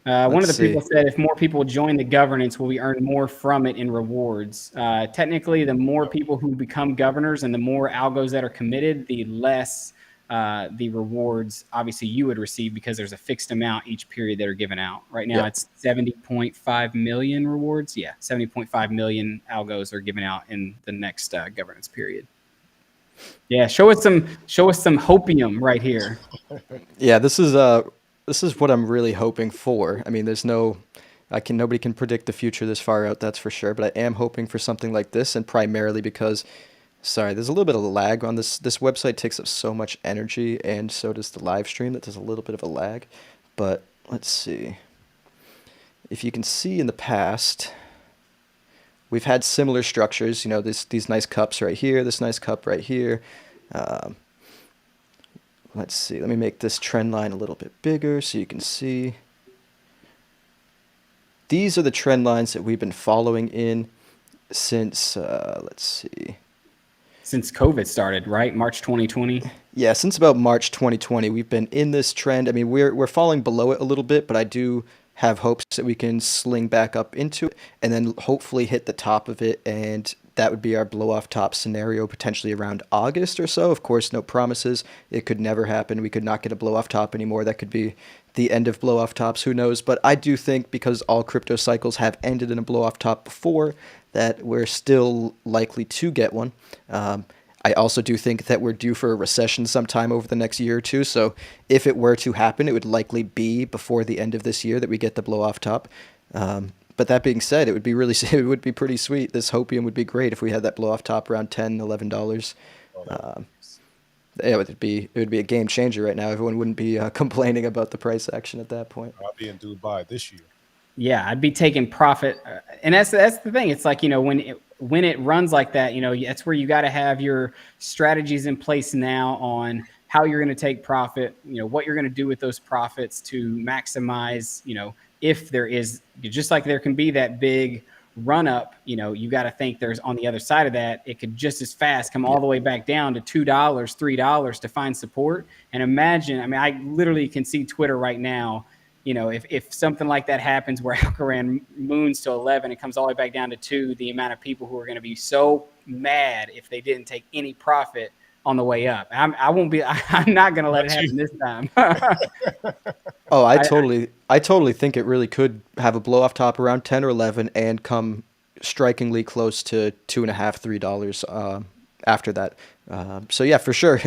One of the people said, if more people join the governance, will we earn more from it in rewards? Technically, the more people who become governors and the more algos that are committed, the less the rewards obviously you would receive, because there's a fixed amount each period that are given out. Right now, it's 70.5 million rewards. Yeah, 70.5 million algos are given out in the next governance period. Yeah, show us some hopium right here. Yeah, this is what I'm really hoping for. I mean, nobody can predict the future this far out, that's for sure, but I am hoping for something like this, and primarily because, sorry, there's a little bit of lag on this. This website takes up so much energy, and so does the live stream, that there's a little bit of a lag. But let's see. If you can see in the past, we've had similar structures, these nice cups right here, this nice cup right here. Um, let's see, let me make this trend line a little bit bigger so you can see. These are the trend lines that we've been following in since, let's see. Since COVID started, right? March 2020. Yeah, since about March 2020, we've been in this trend. I mean, we're falling below it a little bit, but I do have hopes that we can sling back up into it and then hopefully hit the top of it, and that would be our blow off top scenario potentially around August or so. Of course, no promises. It could never happen. We could not get a blow off top anymore. That could be the end of blow off tops. Who knows? But I do think because all crypto cycles have ended in a blow off top before, that we're still likely to get one. I also do think that we're due for a recession sometime over the next year or two. So if it were to happen, it would likely be before the end of this year that we get the blow off top. But that being said, it would be it would be pretty sweet. This hopium would be great if we had that blow off top around $10, $11. It would be a game changer right now. Everyone wouldn't be complaining about the price action at that point. I'll be in Dubai this year. Yeah, I'd be taking profit, and that's the thing. It's like, when it runs like that, that's where you got to have your strategies in place now on how you're going to take profit, what you're going to do with those profits to maximize, if there is, just like there can be that big run up, you got to think there's on the other side of that, it could just as fast come all the way back down to $2, $3 to find support. And imagine, I mean, I literally can see Twitter right now. If something like that happens where Algorand moons to 11, it comes all the way back down to 2, the amount of people who are going to be so mad if they didn't take any profit on the way up. I'm not going to let it happen this time. Oh, I totally think it really could have a blow off top around 10 or 11 and come strikingly close to $2.5, $3 after that. So yeah, for sure,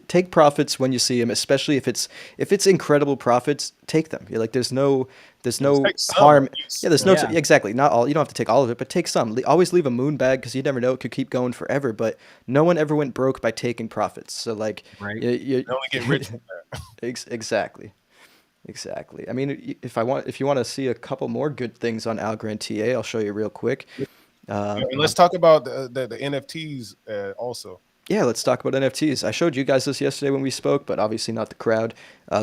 take profits when you see them, especially if it's incredible profits. Take them. You're like, there's no harm. Yeah, there's no exactly. Not all. You don't have to take all of it, but take some. Always leave a moon bag because you never know. It could keep going forever. But no one ever went broke by taking profits. So like, right. You only get rich from that. Exactly. I mean, if you want to see a couple more good things on Algorand TA, I'll show you real quick. And let's talk about the NFTs also. Yeah, let's talk about NFTs. I showed you guys this yesterday when we spoke, but obviously not the crowd.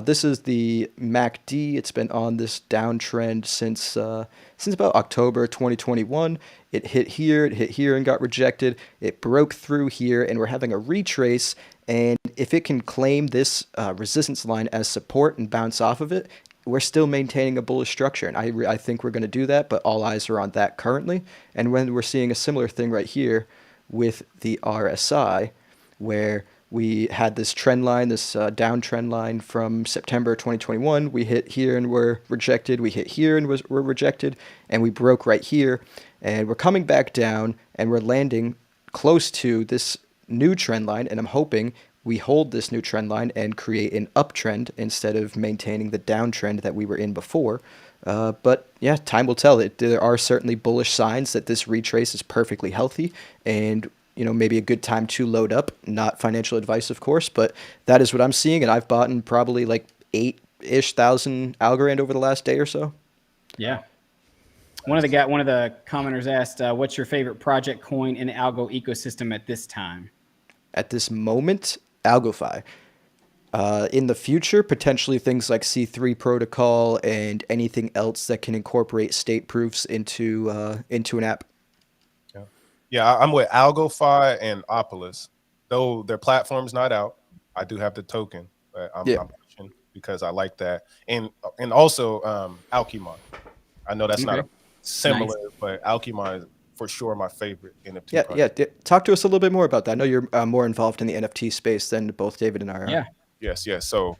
This is the MACD. It's been on this downtrend since about October 2021. It hit here and got rejected. It broke through here, and we're having a retrace. And if it can claim this resistance line as support and bounce off of it, we're still maintaining a bullish structure. And I think we're going to do that, but all eyes are on that currently. And when we're seeing a similar thing right here with the RSI, where we had this trend line, this downtrend line from September 2021. We hit here and were rejected. We hit here and were rejected. And we broke right here. And we're coming back down, and we're landing close to this new trend line. And I'm hoping we hold this new trend line and create an uptrend instead of maintaining the downtrend that we were in before. But yeah, time will tell. There are certainly bullish signs that this retrace is perfectly healthy, and maybe a good time to load up. Not financial advice, of course, but that is what I'm seeing, and I've bought in probably like 8,000 Algorand over the last day or so. Yeah. One of the commenters asked, "What's your favorite project coin in the Algo ecosystem at this time?" At this moment, AlgoFi. In the future, potentially things like C3 protocol and anything else that can incorporate state proofs into an app. Yeah, I'm with AlgoFi and Opolis. Though their platform's not out, I do have the token. I'm pushing because I like that, and also Alchemon. I know that's not similar, but Alchemon is for sure my favorite NFT. Yeah. Talk to us a little bit more about that. I know you're more involved in the NFT space than both David and I are. Yeah. Yes. So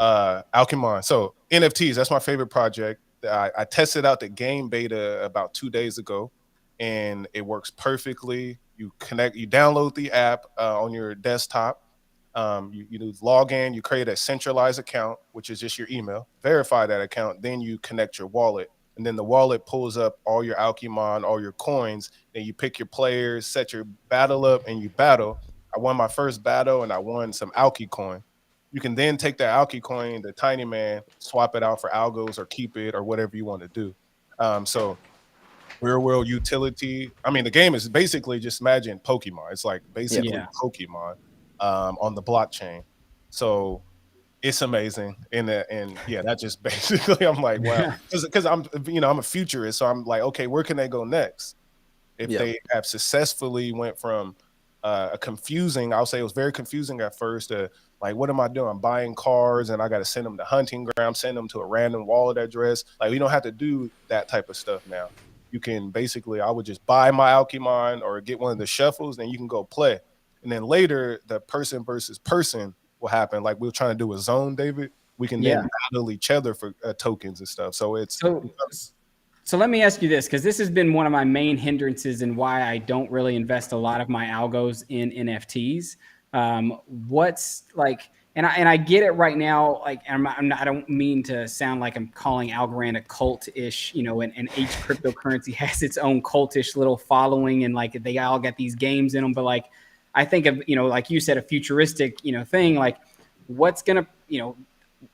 Alchemon. So NFTs, that's my favorite project. I tested out the game beta about 2 days ago, and it works perfectly. you download the app on your desktop. You log in, you create a centralized account, which is just your email, verify that account, then you connect your wallet. And then the wallet pulls up all your Alchemon, all your coins. Then you pick your players, set your battle up, and you battle. I won my first battle and I won some Alki coin. You can then take that Alki coin, the tiny man, swap it out for algos or keep it or whatever you want to do. So real world utility. I mean, the game is basically just imagine Pokemon. It's like basically Pokemon on the blockchain. So it's amazing. And yeah, that just basically I'm like, wow, because I'm a futurist, so I'm like, okay, where can they go next? If they have successfully went from a confusing, I'll say it was very confusing at first. Like, what am I doing? I'm buying cars and I got to send them to hunting ground, send them to a random wallet address. Like, we don't have to do that type of stuff now. You can basically, I would just buy my Alchemon or get one of the shuffles, then you can go play. And then later, the person versus person will happen. Like we were trying to do a zone, David. We can then battle each other for tokens and stuff. So it's so let me ask you this, because this has been one of my main hindrances and why I don't really invest a lot of my algos in NFTs. What's like, and I get it right now. Like, I don't mean to sound like I'm calling Algorand a cult-ish, and each cryptocurrency has its own cultish little following, and like they all got these games in them. But like, I think of, like you said, a futuristic, thing. Like, what's gonna,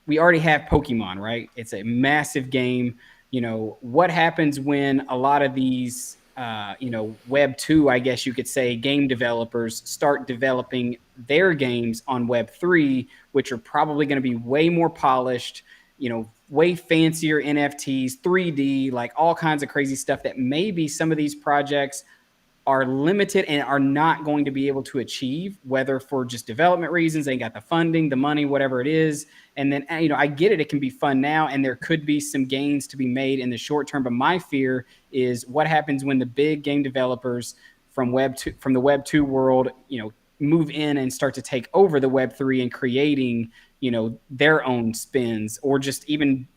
we already have Pokemon, right? It's a massive game. What happens when a lot of these, Web 2, I guess you could say, game developers start developing their games on Web 3, which are probably going to be way more polished, way fancier NFTs, 3D, like all kinds of crazy stuff that maybe some of these projects are limited and are not going to be able to achieve, whether for just development reasons, they got the funding, the money, whatever it is. And then, I get it. It can be fun now, and there could be some gains to be made in the short term. But my fear is what happens when the big game developers from the Web 2 world, move in and start to take over the Web 3 and creating, their own spins, or just even,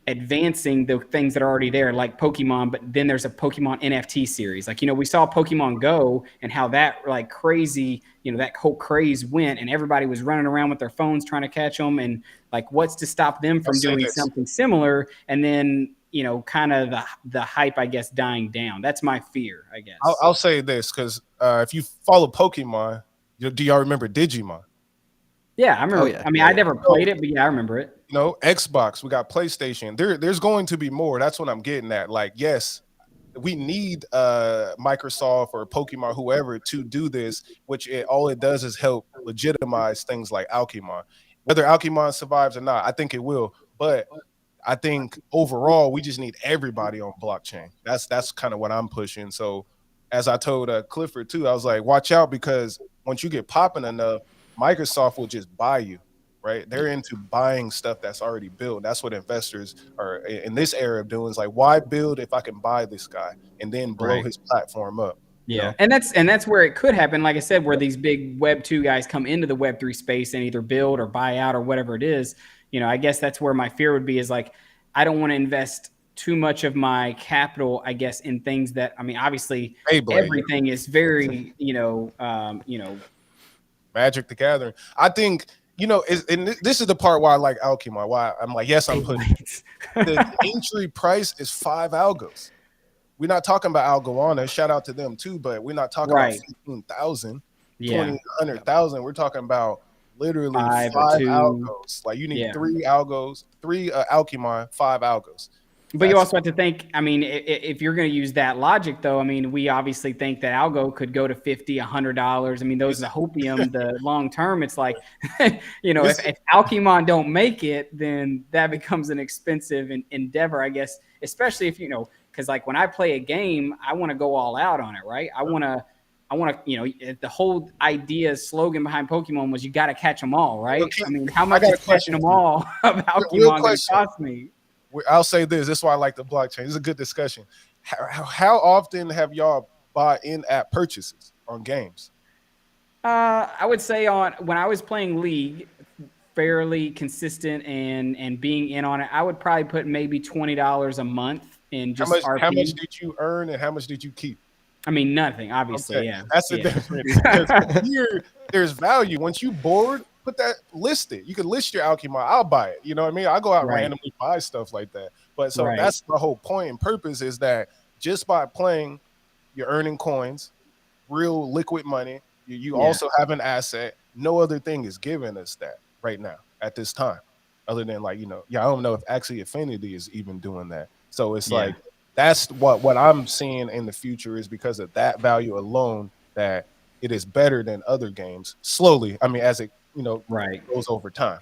advancing the things that are already there, like Pokemon. But then there's a Pokemon NFT series. Like, we saw Pokemon Go and how that like crazy, that whole craze went, and everybody was running around with their phones trying to catch them. And like, what's to stop them from doing something similar? And then, kind of the hype, I guess, dying down. That's my fear, I guess. I'll say this, because if you follow Pokemon, do y'all remember Digimon? Yeah, I remember. I mean, I never played it, but yeah, I remember it. Xbox, we got PlayStation. There's going to be more. That's what I'm getting at. Like, yes, we need Microsoft or Pokemon, whoever, to do this, which all it does is help legitimize things like Alchemon. Whether Alchemon survives or not, I think it will. But I think overall, we just need everybody on blockchain. That's kind of what I'm pushing. So as I told Clifford too, I was like, watch out, because once you get popping enough, Microsoft will just buy you, right? They're into buying stuff that's already built. That's what investors are in this era of doing. Is like, why build if I can buy this guy and then blow his platform up? Yeah. And that's where it could happen. Like I said, where these big Web 2 guys come into the Web 3 space and either build or buy out or whatever it is. I guess that's where my fear would be, is like, I don't want to invest too much of my capital, I guess, in things that, I mean, obviously everything is very, Magic the Gathering. I think, and this is the part why I like Alchemon. Why I'm like, yes, I'm putting the entry price is 5 algos. We're not talking about Algorand. Shout out to them too, but we're not talking about 15,000, 100,000. We're talking about literally 5 algos. Like, you need 3 algos, 3 Alchemon, 5 algos. But you also have to think, I mean, if you're going to use that logic, though, I mean, we obviously think that algo could go to $50, $100. I mean, those are the hopium, the long term. It's like, if Alchemon don't make it, then that becomes an expensive endeavor, I guess, especially if, because like when I play a game, I want to go all out on it, right? I want to, the whole idea, slogan behind Pokemon was you got to catch them all, right? I mean, how much is catching them all of Alchemon going to cost me? I'll say this. This is why I like the blockchain. This is a good discussion. How often have y'all bought in-app purchases on games? I would say when I was playing League, fairly consistent and being in on it, I would probably put maybe $20 a month in just RP. How much did you earn and how much did you keep? I mean, nothing, obviously. Okay, Yeah. that's the Yeah. difference. Because here, there's value. Once you bored, put that list it. You can list your Alchemon. I'll buy it. You know what I mean? I go out Right. randomly buy stuff like that. But so Right. that's the whole point and purpose is that just by playing, you're earning coins, real liquid money. You Yeah. also have an asset. No other thing is giving us that right now at this time, other than like I don't know if actually Affinity is even doing that. So it's Yeah. like that's what I'm seeing in the future is because of that value alone that it is better than other games. Slowly, I mean, as it Right. goes over time.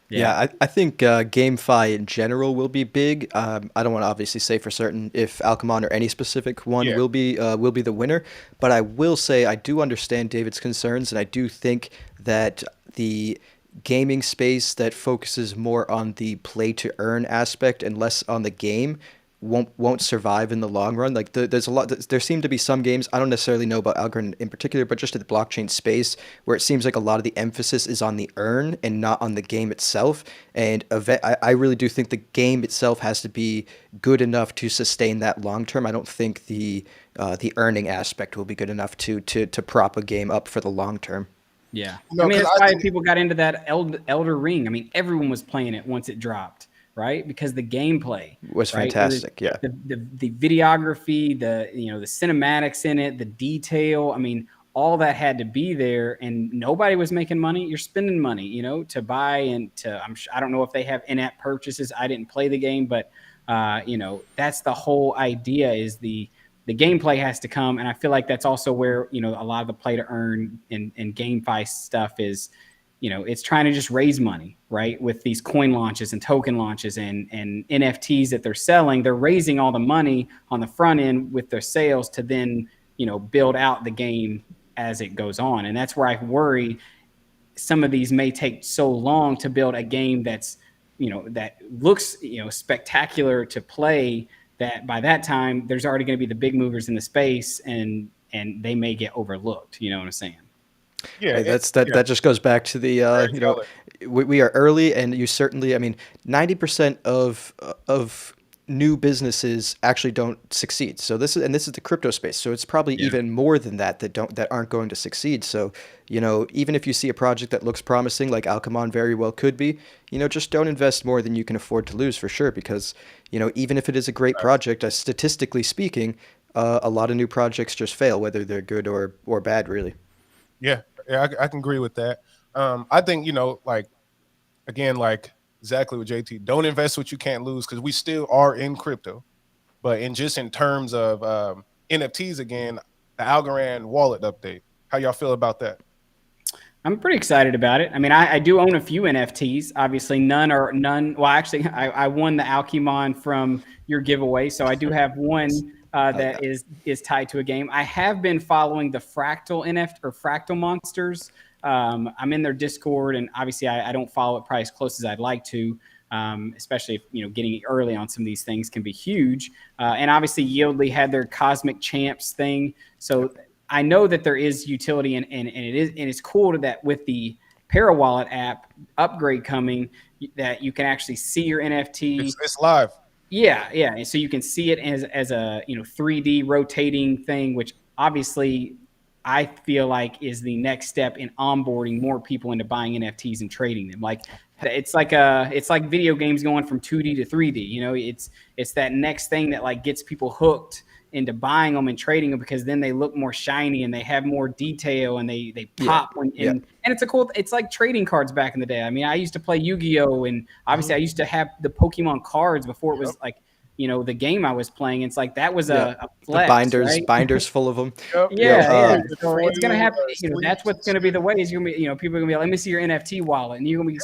Yeah, Yeah. I think GameFi in general will be big. I don't want to obviously say for certain if Alcemon or any specific one Yeah, will be the winner, but I will say I do understand David's concerns, and I do think that the gaming space that focuses more on the play to earn aspect and less on the game won't survive in the long run. Like there's a lot. There seem to be some games I don't necessarily know about Algorand in particular, but just in the blockchain space where it seems like a lot of the emphasis is on the earn and not on the game itself. And I really do think the game itself has to be good enough to sustain that long term. I don't think the earning aspect will be good enough to prop a game up for the long term. Yeah. I no, mean, because that's I why think people got into that Elder Ring. I mean, everyone was playing it once it dropped, right? Because the gameplay, Was right? fantastic. Yeah. The videography, the cinematics in it, the detail. I mean, all that had to be there, and nobody was making money. You're spending money, to buy and to. I don't know if they have in-app purchases. I didn't play the game, but that's the whole idea. Is the gameplay has to come, and I feel like that's also where a lot of the play to earn and GameFi stuff is. It's trying to just raise money, right? With these coin launches and token launches and NFTs that they're selling, they're raising all the money on the front end with their sales to then build out the game as it goes on, and that's where I worry some of these may take so long to build a game that's that looks spectacular to play, that by that time there's already going to be the big movers in the space, and they may get overlooked. You know what I'm saying? yeah, That just goes back to the very valid. we are early, and you certainly, I mean, 90% of new businesses actually don't succeed. So this is the crypto space. So it's probably Yeah. even more than that aren't going to succeed. So, even if you see a project that looks promising, like Alchemon very well could be, just don't invest more than you can afford to lose for sure. Because, even if it is a great project, statistically speaking, a lot of new projects just fail, whether they're good or bad, really. Yeah, I can agree with that. I think like again, like exactly what JT. Don't invest what you can't lose because we still are in crypto, but in terms of NFTs again, the Algorand wallet update. How y'all feel about that? I'm pretty excited about it. I mean, I do own a few NFTs. Obviously, none. Well, actually, I won the Alchemon from your giveaway, so I do have one that is tied to a game. I have been following the Fractal NFT or Fractal Monsters. I'm in their Discord, and obviously, I don't follow it probably as close as I'd like to. Especially if getting early on some of these things can be huge. And obviously, Yieldly had their Cosmic Champs thing, so I know that there is utility, and it's cool that with the Parawallet app upgrade coming, that you can actually see your NFT. It's live. Yeah, yeah. And so you can see it as a 3D rotating thing, which obviously I feel like is the next step in onboarding more people into buying NFTs and trading them. Like it's like video games going from 2D to 3D. It's that next thing that like gets people hooked into buying them and trading them, because then they look more shiny and they have more detail and they pop and it's like trading cards back in the day. I mean, I used to play Yu-Gi-Oh, and obviously I used to have the Pokemon cards before it was like the game I was playing. It's like that was a flex, right? Binders full of them. Yep. Yeah. The So it's gonna foil, happen. That's sleeves. what's gonna be the way. Is you're gonna be, people are gonna be like, let me see your NFT wallet, and you're gonna be,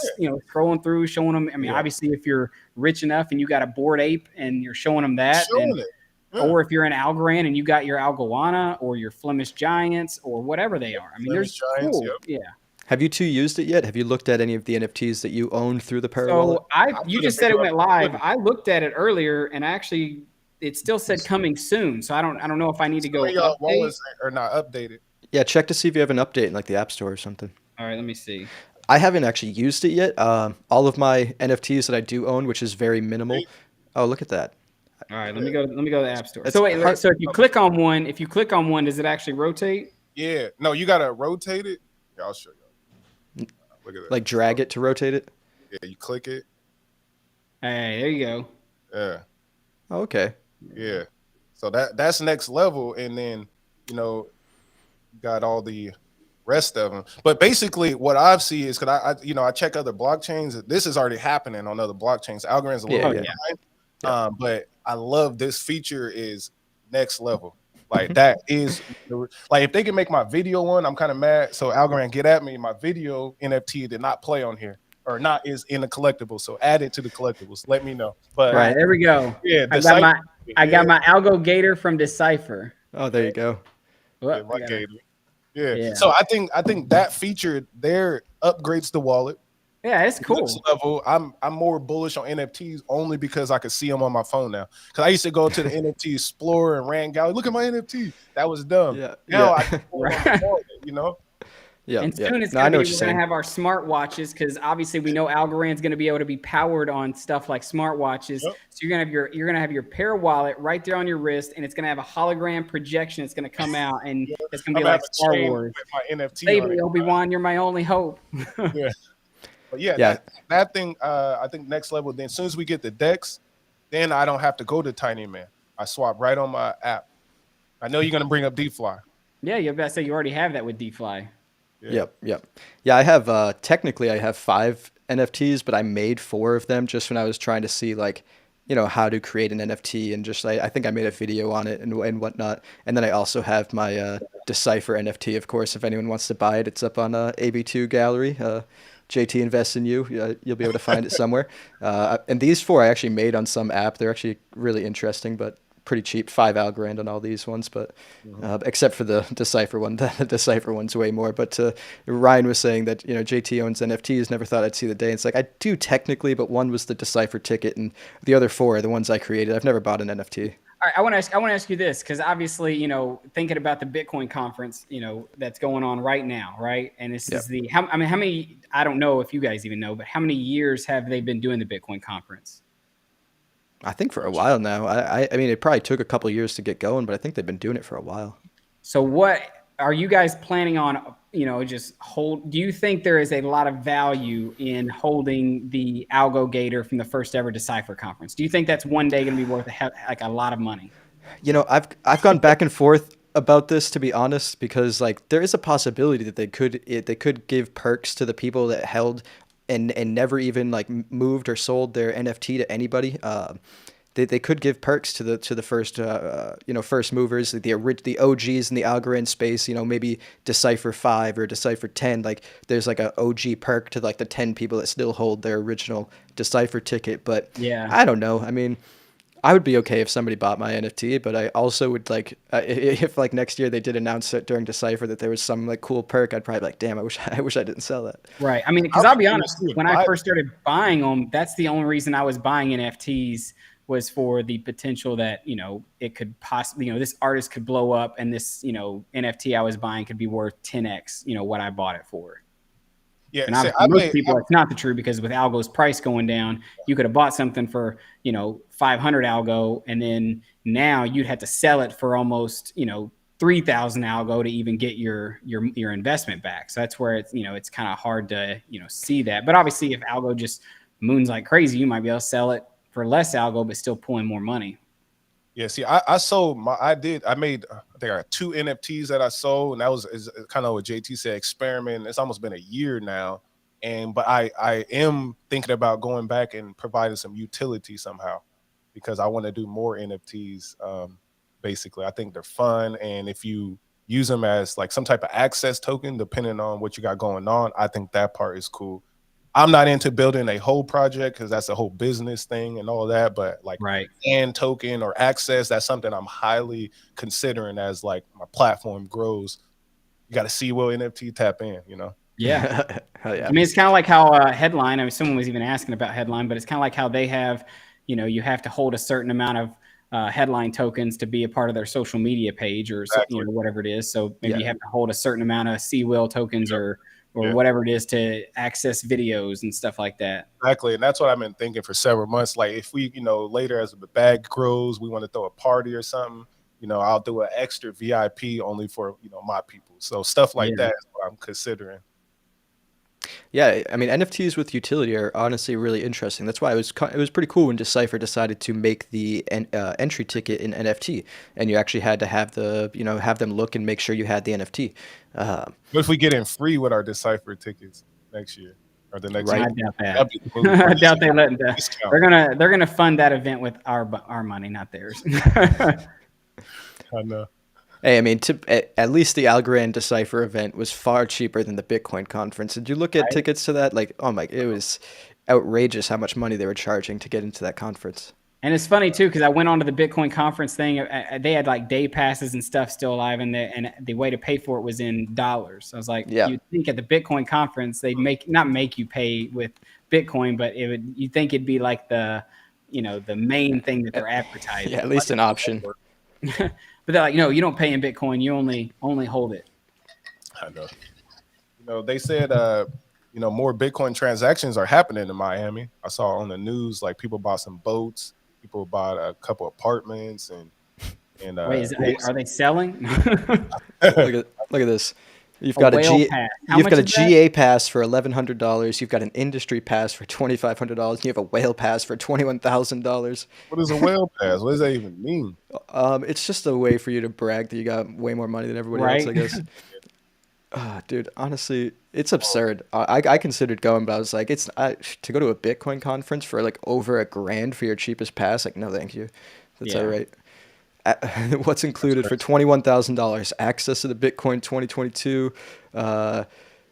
scrolling through, showing them. I mean, obviously, if you're rich enough and you got a Bored Ape and you're showing them that, Showing it. Yeah. or if you're an Algorand and you got your Algoana or your Flemish Giants or whatever they are. I mean, Flemish there's Giants, cool. yep. Yeah. Have you two used it yet? Have you looked at any of the NFTs that you owned through the Parawallet? So you just said it went live. I looked at it earlier, and actually, it still said coming soon. So I don't know if I need to go Some of y'all update. wallets are not updated. Yeah, check to see if you have an update in like the App Store or something. All right, let me see. I haven't actually used it yet. All of my NFTs that I do own, which is very minimal. Oh, look at that. All right, let me go to the App Store. It's So wait, hard- so if you click on one, does it actually rotate? Yeah, no, you gotta rotate it. Yeah, I'll show you. Look at that. like drag it to rotate it. Yeah, you click it. Hey, there you go. Yeah, Oh, okay. yeah. So that's next level, and then you know you got all the rest of them. But basically, what I've seen is because I check other blockchains. This is already happening on other blockchains. Algorand's a little Yeah, bit yeah. behind, Yeah. but I love this feature is next level. Like that is like if they can make my video one, I'm kind of mad. So Algorand, get at me. My video NFT did not play on here or not is in the collectibles. So add it to the collectibles. Let me know. But All right, there we go. yeah, I got my Algo Gator from Decipher. Oh, there you go. Well, my gator. Yeah. Yeah. So I think that feature there upgrades the wallet. Yeah, it's cool. Next level, I'm more bullish on NFTs only because I can see them on my phone now. Because I used to go to the NFT Explorer and ran gallery. Look at my NFT. That was dumb. Yeah. Now Yeah. I can wallet, you know. Yeah. And yeah. soon it's No, I gonna know be, what you're we're gonna saying. have our smartwatches because obviously we know Algorand's gonna be able to be powered on stuff like smartwatches. Yep. So you're gonna have your Pair wallet right there on your wrist, and it's gonna have a hologram projection. It's gonna come out, and it's gonna be like Star Wars. With my NFT Save on me, it. Obi-Wan, you're my only hope. Yeah. But yeah, Yeah. that thing, I think next level. Then as soon as we get the decks, then I don't have to go to Tiny Man. I swap right on my app. I know you're gonna bring up DeFly. Yeah, you're about to say you already have that with DeFly. Yeah. Yep. Yeah, I have technically I have 5 NFTs, but I made 4 of them just when I was trying to see like, how to create an NFT and just I think I made a video on it and whatnot. And then I also have my Decipher NFT, of course, if anyone wants to buy it, it's up on AB2 Gallery. JT invests in you. You'll be able to find it somewhere. And these 4 I actually made on some app. They're actually really interesting, but pretty cheap. 5 Algorand on all these ones, but except for the Decipher one. The Decipher one's way more. But Ryan was saying that JT owns NFTs. Never thought I'd see the day. It's like I do technically, but one was the Decipher ticket, and the other 4 are the ones I created. I've never bought an NFT. All right, I want to ask you this because obviously, thinking about the Bitcoin conference, that's going on right now, right? And this is how many? I don't know if you guys even know, but how many years have they been doing the Bitcoin conference? I think for a while now. I mean, it probably took a couple years to get going, but I think they've been doing it for a while. So what are you guys planning on, just hold? Do you think there is a lot of value in holding the Algo Gator from the first ever Decipher conference? Do you think that's one day going to be worth like a lot of money? I've gone back and forth about this, to be honest, because like there is a possibility that they could give perks to the people that held and never even like moved or sold their NFT to anybody. They could give perks to the first first movers, the OGs in the Algorand space. Maybe Decipher 5 or Decipher 10. Like there's like a OG perk to like the 10 people that still hold their original Decipher ticket. But yeah, I don't know. I mean, I would be okay if somebody bought my NFT, but I also would like if like next year they did announce it during Decipher that there was some like cool perk, I'd probably be like, damn, I wish I didn't sell that. Right. I mean, because I'll be honest, when I first started buying them, that's the only reason I was buying NFTs was for the potential that it could possibly this artist could blow up and this NFT I was buying could be worth 10x what I bought it for. Yeah, and most people it's not the truth because with Algo's price going down, you could have bought something for 500 Algo, and then now you'd have to sell it for almost 3,000 Algo to even get your investment back. So that's where it's kind of hard to see that. But obviously, if Algo just moons like crazy, you might be able to sell it for less Algo, but still pulling more money. Yeah, see, I sold I think I got 2 NFTs that I sold, and that was kind of what JT said, experiment. It's almost been a year now, but I am thinking about going back and providing some utility somehow because I want to do more NFTs. Basically, I think they're fun, and if you use them as like some type of access token, depending on what you got going on, I think that part is cool. I'm not into building a whole project because that's a whole business thing and all that. But like and token or access, that's something I'm highly considering as like my platform grows. You got to see will NFT tap in, Yeah. Hell yeah. I mean, it's kind of like how Headline, I mean, someone was even asking about Headline, but it's kind of like how they have, you have to hold a certain amount of Headline tokens to be a part of their social media page or whatever it is. So maybe you have to hold a certain amount of C-Will tokens or or whatever it is to access videos and stuff like that. Exactly, and that's what I've been thinking for several months. Like, if we, later as the bag grows, we want to throw a party or something. I'll do an extra VIP only for my people. So stuff like that is what I'm considering. Yeah, I mean NFTs with utility are honestly really interesting. That's why it was pretty cool when Decipher decided to make the entry ticket in NFT, and you actually had to have have them look and make sure you had the NFT. What if we get in free with our Decipher tickets next year or the next Right. year? I doubt that. That'd be the move. I doubt they let that. Discount. They're gonna fund that event with our money, not theirs. I know. Hey, I mean, at least the Algorand Decipher event was far cheaper than the Bitcoin conference. Did you look at tickets to that? Like, oh my, it was outrageous how much money they were charging to get into that conference. And it's funny too, because I went on to the Bitcoin conference thing. They had like day passes and stuff still alive, and the way to pay for it was in dollars. So I was like, you'd think at the Bitcoin conference they'd not make you pay with Bitcoin, but you'd think it'd be like the main thing that they're advertising. Yeah, at least an option. But they're like, no, you don't pay in Bitcoin. You only hold it. I know. They said, more Bitcoin transactions are happening in Miami. I saw on the news, like people bought some boats, people bought a couple apartments, and wait, are they selling? Look at this. You've got a GA pass for $1,100. You've got an industry pass for $2,500. You have a whale pass for $21,000. What is a whale pass? What does that even mean? It's just a way for you to brag that you got way more money than everybody else, I guess. Dude, honestly, it's absurd. I considered going, but I was like, to go to a Bitcoin conference for like over $1,000 for your cheapest pass. Like, no, thank you. That's all right. What's included for $21,000? Access to the Bitcoin 2022,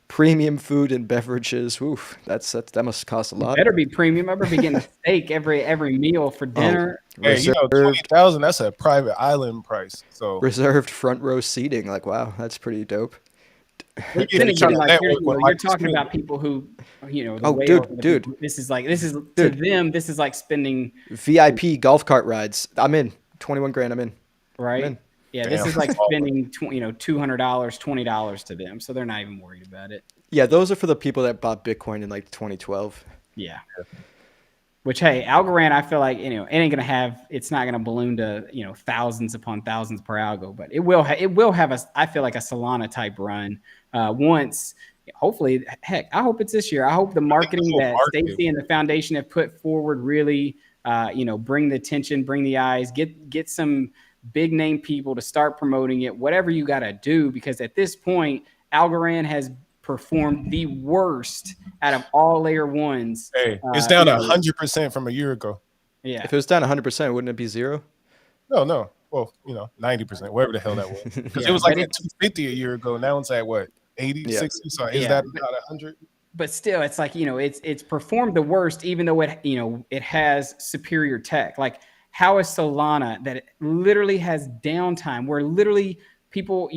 premium food and beverages. Oof, that must cost a lot. It better be premium. I better be getting a steak every meal for dinner. Hey, 20,000. That's a private island price. So reserved front row seating. Like, wow, that's pretty dope. You're talking about people who, dude. This is to them. This is like spending VIP golf cart rides. I'm in. $21,000. I'm in. Right. I'm in. Yeah, this is like spending $200, $20 to them, so they're not even worried about it. Yeah, those are for the people that bought Bitcoin in like 2012. Yeah. Which, hey, Algorand, I feel like it's not gonna balloon to thousands upon thousands per algo, but it will have I feel like a Solana type run once. Hopefully, heck, I hope it's this year. I hope the marketing that Stacey and the foundation have put forward really, bring the attention, bring the eyes, get some big name people to start promoting it, whatever you got to do, because at this point, Algorand has performed the worst out of all layer ones. Hey, it's down 100% from a year ago. Yeah. If it was down 100%, wouldn't it be zero? No. Well, 90%, whatever the hell that was. Because it was like at 250 a year ago. Now it's at what, 80, 60? So is that about 100? But still, it's like, it's performed the worst, even though it has superior tech. Like, how is Solana that it literally has downtime where literally people,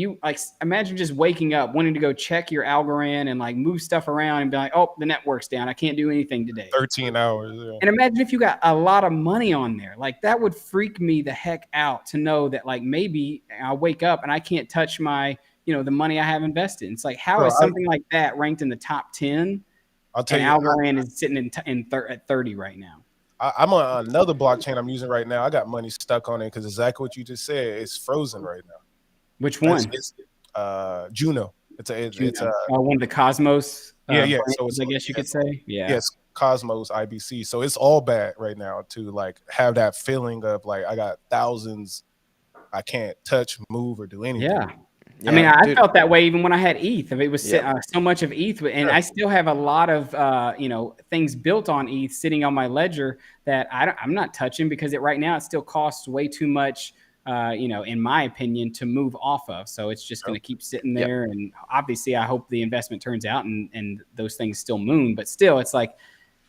imagine just waking up wanting to go check your Algorand and like move stuff around and be like, oh, the network's down. I can't do anything today. 13 hours. Yeah. And imagine if you got a lot of money on there. Like, that would freak me the heck out to know that like maybe I'll wake up and I can't touch my, the money I have invested. It's like, how is something like that ranked in the top 10? I'll tell you, Algorand is sitting at 30 right now. I'm on another blockchain I'm using right now. I got money stuck on it because exactly what you just said. It's frozen right now. Which one? It's Juno. It's one of the Cosmos. Yeah. So I guess you could say. Yeah. Yes, Cosmos IBC. So it's all bad right now to like have that feeling of like I got thousands I can't touch, move, or do anything. Yeah. I mean, I felt that way even when I had ETH. It was so much of ETH, and I still have a lot of things built on ETH sitting on my ledger that I'm not touching because right now it still costs way too much, in my opinion, to move off of. So it's just going to keep sitting there. And obviously, I hope the investment turns out and those things still moon. But still, it's like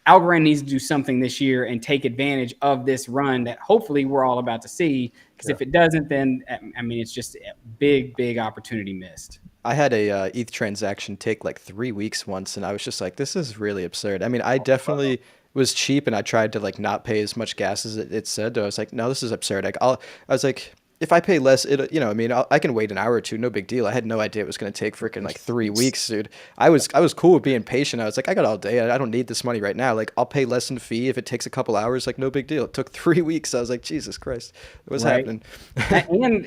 Algorand needs to do something this year and take advantage of this run that hopefully we're all about to see. Because if it doesn't, then I mean, it's just a big opportunity missed. I had a ETH transaction take like 3 weeks once, and I was just like, this is really absurd. I mean, I definitely was cheap, and I tried to like not pay as much gas as it said. I was like, no, this is absurd. I was like, if I pay less, it I mean, I can wait an hour or two, no big deal. I had no idea it was going to take freaking like 3 weeks, dude. I was cool with being patient. I was like, I got all day. I don't need this money right now. Like, I'll pay less in fee if it takes a couple hours. Like, no big deal. It took 3 weeks. I was like, Jesus Christ, what's Right. happening?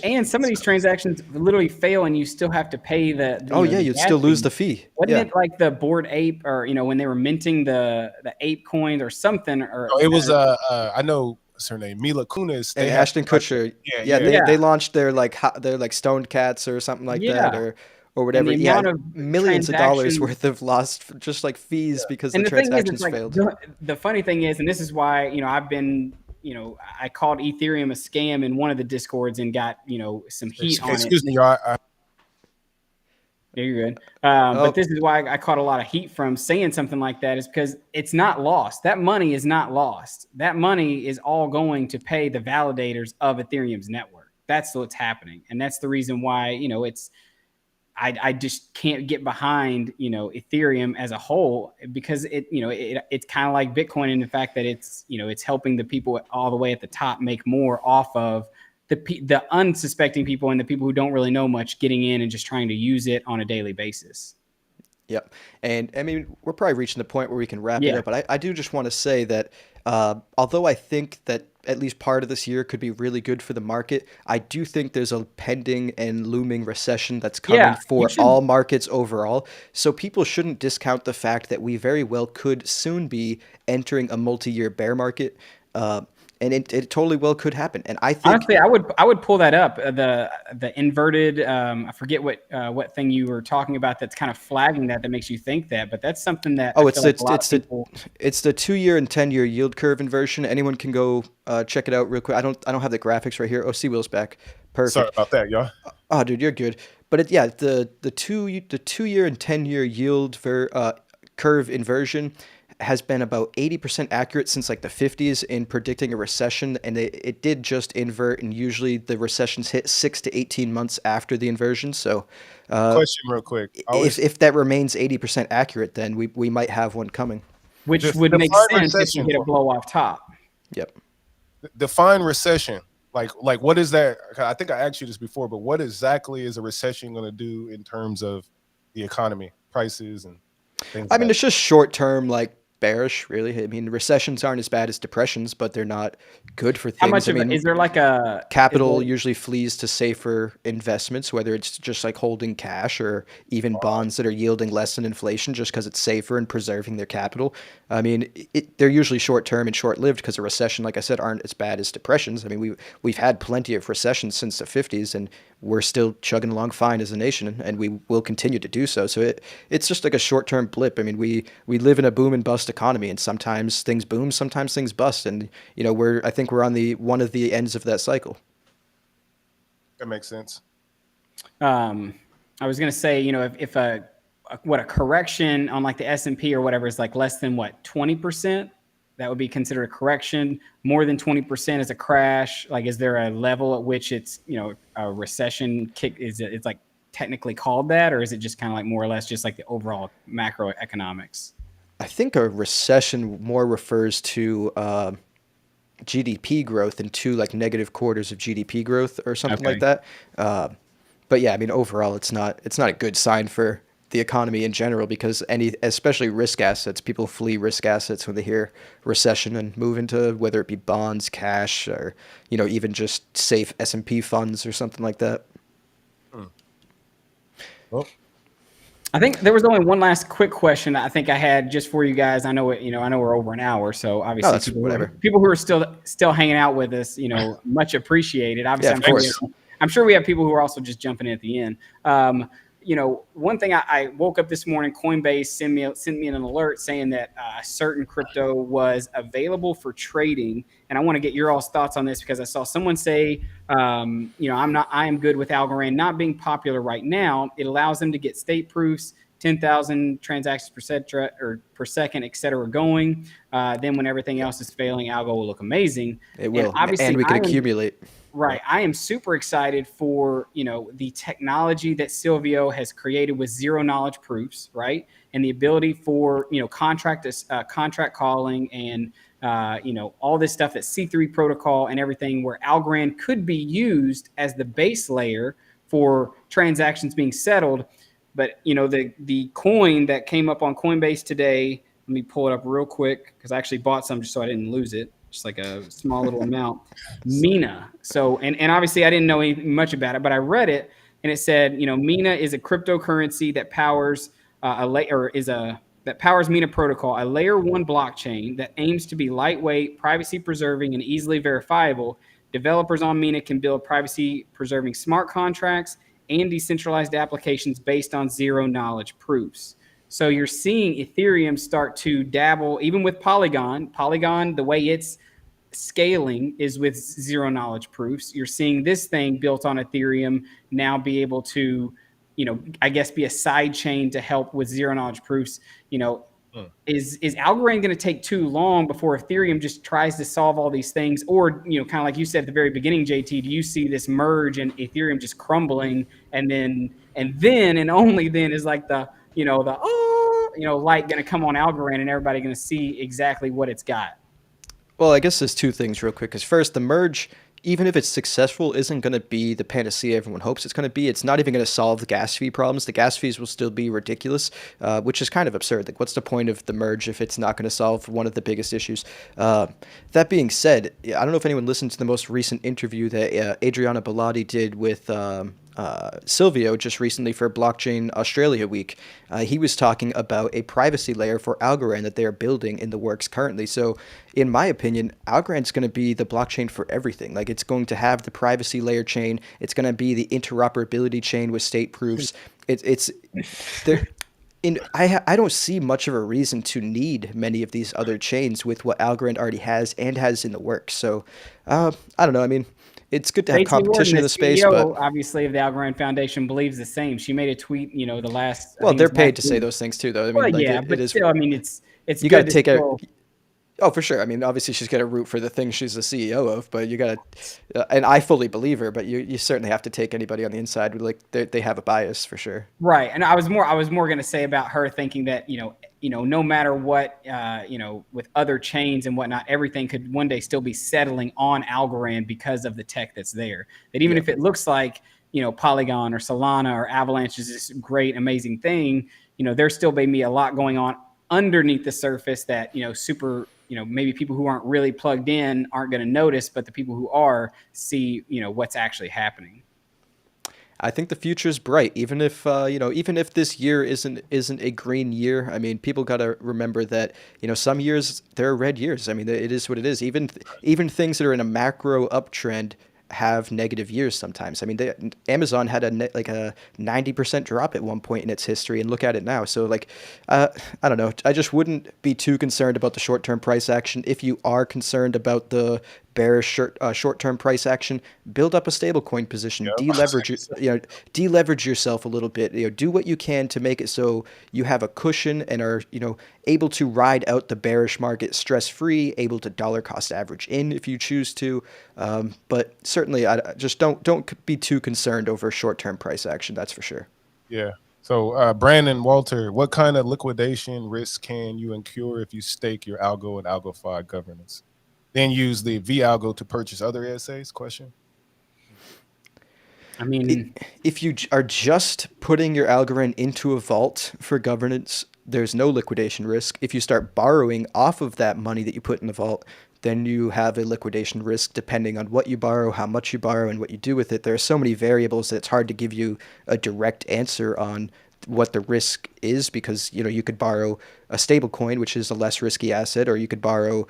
And some of these transactions literally fail, and you still have to pay the Oh yeah, the you'd gas still lose fee. the fee. Wasn't Yeah, it like the Bored Ape, or when they were minting the ape coins or something, or No, it was I know what's her name, Mila Kunis. and They had Ashton like Kutcher. yeah, Yeah, yeah, they yeah, launched their like stoned cats or something like that, yeah, or and whatever. the Yeah, amount of millions of dollars transactions. worth of lost just like fees because the And the thing is, it's transactions like failed. the funny thing is, and this is why I've been I called Ethereum a scam in one of the discords and got some heat on it. Excuse me, y'all. Yeah, you're good. But Oh, this is why I caught a lot of heat from saying something like that, is because it's not lost. That money is not lost. That money is all going to pay the validators of Ethereum's network. That's what's happening. And that's the reason why, I just can't get behind, Ethereum as a whole, because it's kind of like Bitcoin in the fact that it's helping the people all the way at the top make more off of the unsuspecting people and the people who don't really know much getting in and just trying to use it on a daily basis. yep. And I mean, we're probably reaching the point where we can wrap it Yeah. up, but I do just want to say that although I think that at least part of this year could be really good for the market, I do think there's a pending and looming recession that's coming Yeah. You for should. all markets overall. So people shouldn't discount the fact that we very well could soon be entering a multi-year bear market. And it totally well could happen. And I think Honestly, I would pull that up. The inverted. I forget what thing you were talking about that's kind of flagging that makes you think that, but that's something that I oh, feel like a lot of people. it's the 2 year and 10 year yield curve inversion. Anyone can go check it out real quick. I don't have the graphics right here. Oh, C Will's back. Sorry Perfect. about that, y'all. Oh, dude, you're good. But yeah, the 2 year and 10 year yield curve inversion has been about 80% accurate since like the 50s in predicting a recession, and it did just invert, and usually the recessions hit 6 to 18 months after the inversion. So Question real quick. if that remains 80% accurate, then we might have one coming. Which would make Define sense if you recession get a for blow off top. Yep. define recession. Like what is that? I think I asked you this before, but what exactly is a recession going to do in terms of the economy, prices, and things I of mean, that? it's just short term, like bearish, really. I mean, recessions aren't as bad as depressions, but they're not good for How things. much I of it mean, is there like a is capital there, usually flees to safer investments, whether it's just like holding cash or even bonds that are yielding less than inflation just because it's safer and preserving their capital. I mean, they're usually short term and short lived because a recession, like I said, aren't as bad as depressions. I mean, we've had plenty of recessions since the 50s, and we're still chugging along fine as a nation, and we will continue to do so. So it's just like a short term blip. I mean, we live in a boom and bust economy, and sometimes things boom, sometimes things bust, and I think we're on the one of the ends of that cycle. That makes sense. I was gonna say, if a correction on like the S&P or whatever is like less than 20%, that would be considered a correction. More than 20% is a crash. Like, is there a level at which it's a recession kick? It's like technically called that, or is it just kind of like more or less just like the overall macroeconomics? I think a recession more refers to GDP growth and two like negative quarters of GDP growth or something like Okay. that. But yeah, I mean overall, it's not a good sign for the economy in general because especially risk assets, people flee risk assets when they hear recession and move into whether it be bonds, cash, or even just safe S&P funds or something like that. Well, I think there was only one last quick question I think I had just for you guys. I know I know we're over an hour, so No, obviously that's whatever. people who are still hanging out with us, much appreciated. Yeah, Obviously, of course. I'm sure we have people who are also just jumping in at the end. One thing I woke up this morning, Coinbase sent me an alert saying that a certain crypto was available for trading, and I want to get your all's thoughts on this because I saw someone say, I am good with Algorand not being popular right now. It allows them to get state proofs, 10,000 transactions per second, et cetera, going. Then when everything else is failing, Algo will look amazing. It And will, obviously, and we can I am accumulate. Right. I am super excited for, the technology that Silvio has created with zero knowledge proofs, right? And the ability for, contract calling and all this stuff, that C3 protocol and everything, where Algorand could be used as the base layer for transactions being settled. But the coin that came up on Coinbase today, let me pull it up real quick because I actually bought some just so I didn't lose it, just like a small little amount. Mina. So and obviously I didn't know much about it, but I read it and it said, Mina is a cryptocurrency that powers that powers Mina protocol, a layer 1 blockchain that aims to be lightweight, privacy preserving, and easily verifiable. Developers on Mina can build privacy preserving smart contracts and decentralized applications based on zero knowledge proofs. So you're seeing Ethereum start to dabble, even with Polygon. Polygon, the way it's scaling is with zero knowledge proofs. You're seeing this thing built on Ethereum now be able to, I guess, be a side chain to help with zero knowledge proofs. Is Algorand going to take too long before Ethereum just tries to solve all these things? Or, kind of like you said at the very beginning, JT, do you see this merge and Ethereum just crumbling, and then and only then is like the light going to come on Algorand and everybody going to see exactly what it's got? Well, I guess there's two things real quick. Because first, the merge, even if it's successful, isn't going to be the panacea everyone hopes it's going to be. It's not even going to solve the gas fee problems. The gas fees will still be ridiculous, which is kind of absurd. Like, what's the point of the merge if it's not going to solve one of the biggest issues? That being said, I don't know if anyone listened to the most recent interview that Adriana Bellotti did with Silvio just recently for Blockchain Australia Week. He was talking about a privacy layer for Algorand that they are building in the works currently. So, in my opinion, Algorand's going to be the blockchain for everything. Like, it's going to have the privacy layer chain. It's going to be the interoperability chain with state proofs. It's there. I don't see much of a reason to need many of these other chains with what Algorand already has and has in the works. So, I don't know. I mean, it's good to have competition in the space, but obviously, the Algorand Foundation believes the same. She made a tweet, the last. Well, they're paid to say those things too, though. I mean, but still, I mean, it's you got to take a. Oh, for sure. I mean, obviously, she's got to root for the thing she's the CEO of, but you got to, and I fully believe her. But you certainly have to take anybody on the inside. Like they have a bias for sure. Right, and I was more going to say about her thinking that no matter what, with other chains and whatnot, everything could one day still be settling on Algorand because of the tech that's there. That even if it looks like, Polygon or Solana or Avalanche is this great, amazing thing, there's still maybe a lot going on underneath the surface that, maybe people who aren't really plugged in aren't going to notice, but the people who are see, what's actually happening. I think the future is bright, even if this year isn't a green year. I mean, people got to remember that some years there are red years. I mean, it is what it is. Even things that are in a macro uptrend have negative years sometimes. I mean, Amazon had a 90% drop at one point in its history, and look at it now. So I don't know. I just wouldn't be too concerned about the short-term price action. If you are concerned about the bearish short-term price action, build up a stablecoin position, deleverage yourself a little bit, do what you can to make it so you have a cushion and are, able to ride out the bearish market stress-free, able to dollar cost average in if you choose to. But certainly I just don't be too concerned over short-term price action. That's for sure. Yeah. So Brandon, Walter, what kind of liquidation risk can you incur if you stake your algo and AlgoFi governance? Then use the V-algo to purchase other ASAs? Question. I mean, if you are just putting your Algorand into a vault for governance, there's no liquidation risk. If you start borrowing off of that money that you put in the vault, then you have a liquidation risk depending on what you borrow, how much you borrow, and what you do with it. There are so many variables that it's hard to give you a direct answer on what the risk is, because you could borrow a stable coin, which is a less risky asset, or you could borrow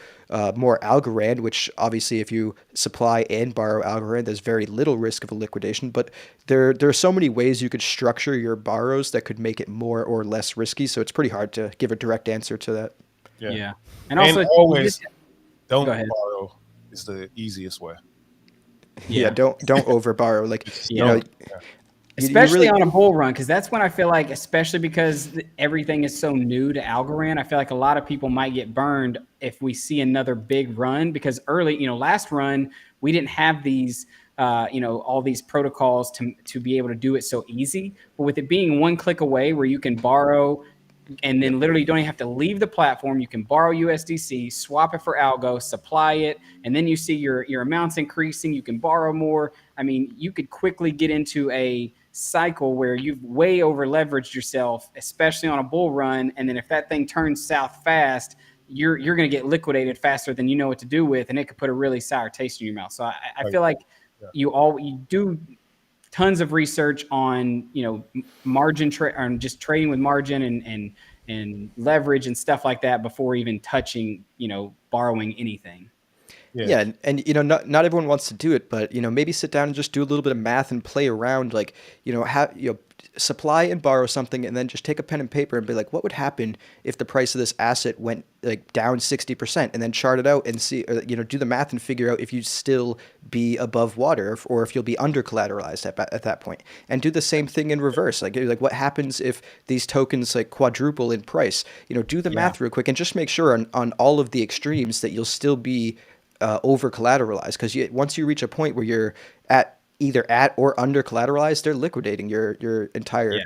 more Algorand, which obviously if you supply and borrow Algorand, there's very little risk of a liquidation. But there are so many ways you could structure your borrows that could make it more or less risky. So it's pretty hard to give a direct answer to that. Yeah. And also always don't borrow is the easiest way. Yeah, don't over borrow. Especially on a bull run, because that's when I feel like, especially because everything is so new to Algorand, I feel like a lot of people might get burned if we see another big run, because early, last run, we didn't have these, all these protocols to be able to do it so easy. But with it being one click away where you can borrow and then literally you don't even have to leave the platform. You can borrow USDC, swap it for algo, supply it, and then you see your amounts increasing. You can borrow more. I mean, you could quickly get into a cycle where you've way over leveraged yourself, especially on a bull run. And then if that thing turns south fast, you're going to get liquidated faster than you know what to do with, and it could put a really sour taste in your mouth. So I feel like you do tons of research on, margin on just trading with margin and leverage and stuff like that before even touching, borrowing anything. Yeah, and not everyone wants to do it, but maybe sit down and just do a little bit of math and play around, like supply and borrow something, and then just take a pen and paper and be like, what would happen if the price of this asset went like down 60%, and then chart it out and see, or, do the math and figure out if you'd still be above water or if you'll be under collateralized at that point, and do the same thing in reverse, like what happens if these tokens like quadruple in price. Do the math real quick and just make sure on all of the extremes that you'll still be over collateralized, because once you reach a point where you're either at or under collateralized, they're liquidating your entire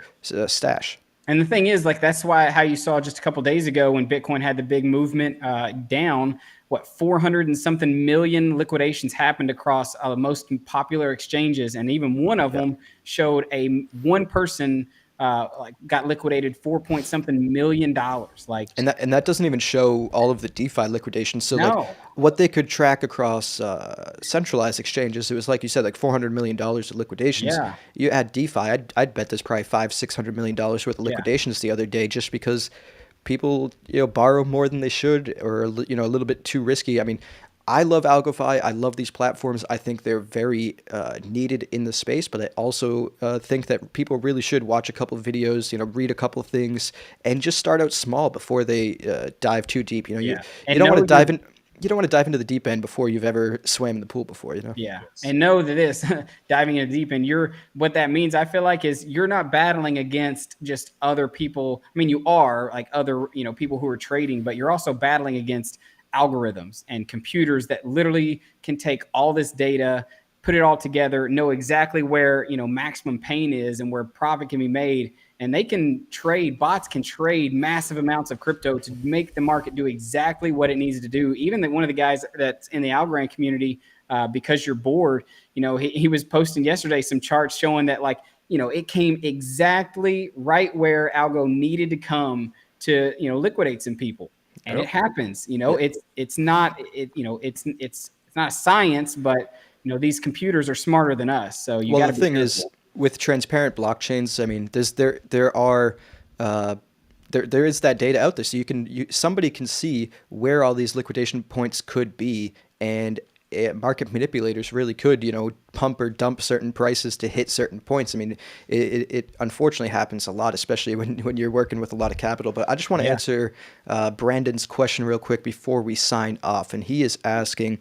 stash. And the thing is, like, that's why how you saw just a couple of days ago when Bitcoin had the big movement down, 400 and something million liquidations happened across the most popular exchanges, and even one of them showed one person got liquidated $4 million. Like, and that doesn't even show all of the DeFi liquidations. So like what they could track across centralized exchanges, it was like you said, like $400 million of liquidations. Yeah. You add DeFi, I'd bet there's probably $500-600 million worth of liquidations the other day, just because people borrow more than they should, or a little bit too risky. I mean, I love AlgoFi. I love these platforms. I think they're very needed in the space, but I also think that people really should watch a couple of videos, read a couple of things, and just start out small before they dive too deep. You don't want to dive in. You don't want to dive into the deep end before you've ever swam in the pool before, Yeah. Yes. And know that this diving into the deep end, what that means, I feel like, is you're not battling against just other people. I mean, you are like other, people who are trading, but you're also battling against algorithms and computers that literally can take all this data, put it all together, know exactly where, maximum pain is and where profit can be made. And bots can trade massive amounts of crypto to make the market do exactly what it needs to do. Even one of the guys that's in the Algorand community, because you're bored, he was posting yesterday some charts showing that, like, it came exactly right where Algo needed to come to, liquidate some people. And it happens, it's not not science, but these computers are smarter than us. So the thing is, with transparent blockchains, I mean, there is that data out there, so somebody can see where all these liquidation points could be, and market manipulators really could, pump or dump certain prices to hit certain points. I mean, it unfortunately happens a lot, especially when you're working with a lot of capital. But I just want to answer Brandon's question real quick before we sign off. And he is asking,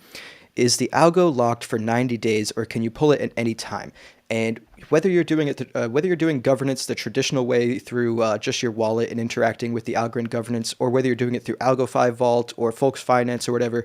is the algo locked for 90 days, or can you pull it at any time? And whether you're doing governance the traditional way through just your wallet and interacting with the Algorand governance, or whether you're doing it through AlgoFi Vault or Folks Finance or whatever,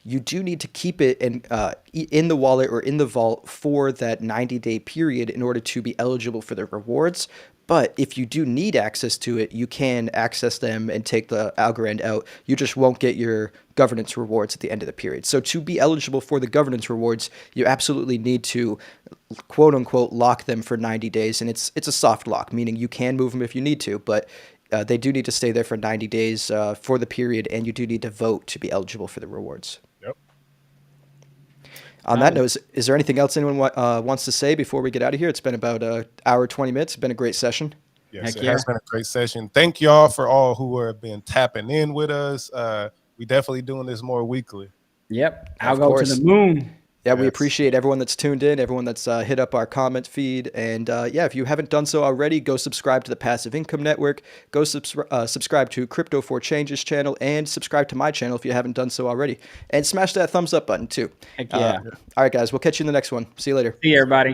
you do need to keep it in the wallet or in the vault for that 90-day period in order to be eligible for the rewards. But if you do need access to it, you can access them and take the Algorand out. You just won't get your governance rewards at the end of the period. So to be eligible for the governance rewards, you absolutely need to, quote unquote, lock them for 90 days. And it's a soft lock, meaning you can move them if you need to, but they do need to stay there for 90 days for the period, and you do need to vote to be eligible for the rewards. Yep. On that note, is there anything else anyone wants to say before we get out of here? It's been about an hour, 20 minutes. It's been a great session. Yes, it has been a great session. Thank y'all for all who have been tapping in with us. We definitely doing this more weekly. Yep. I'll go to the moon. Yeah, we appreciate everyone that's tuned in, everyone that's hit up our comment feed. And if you haven't done so already, go subscribe to the Passive Income Network. Go subscribe to Crypto for Changes channel, and subscribe to my channel if you haven't done so already. And smash that thumbs up button too. Heck yeah. All right, guys, we'll catch you in the next one. See you later. See you, everybody.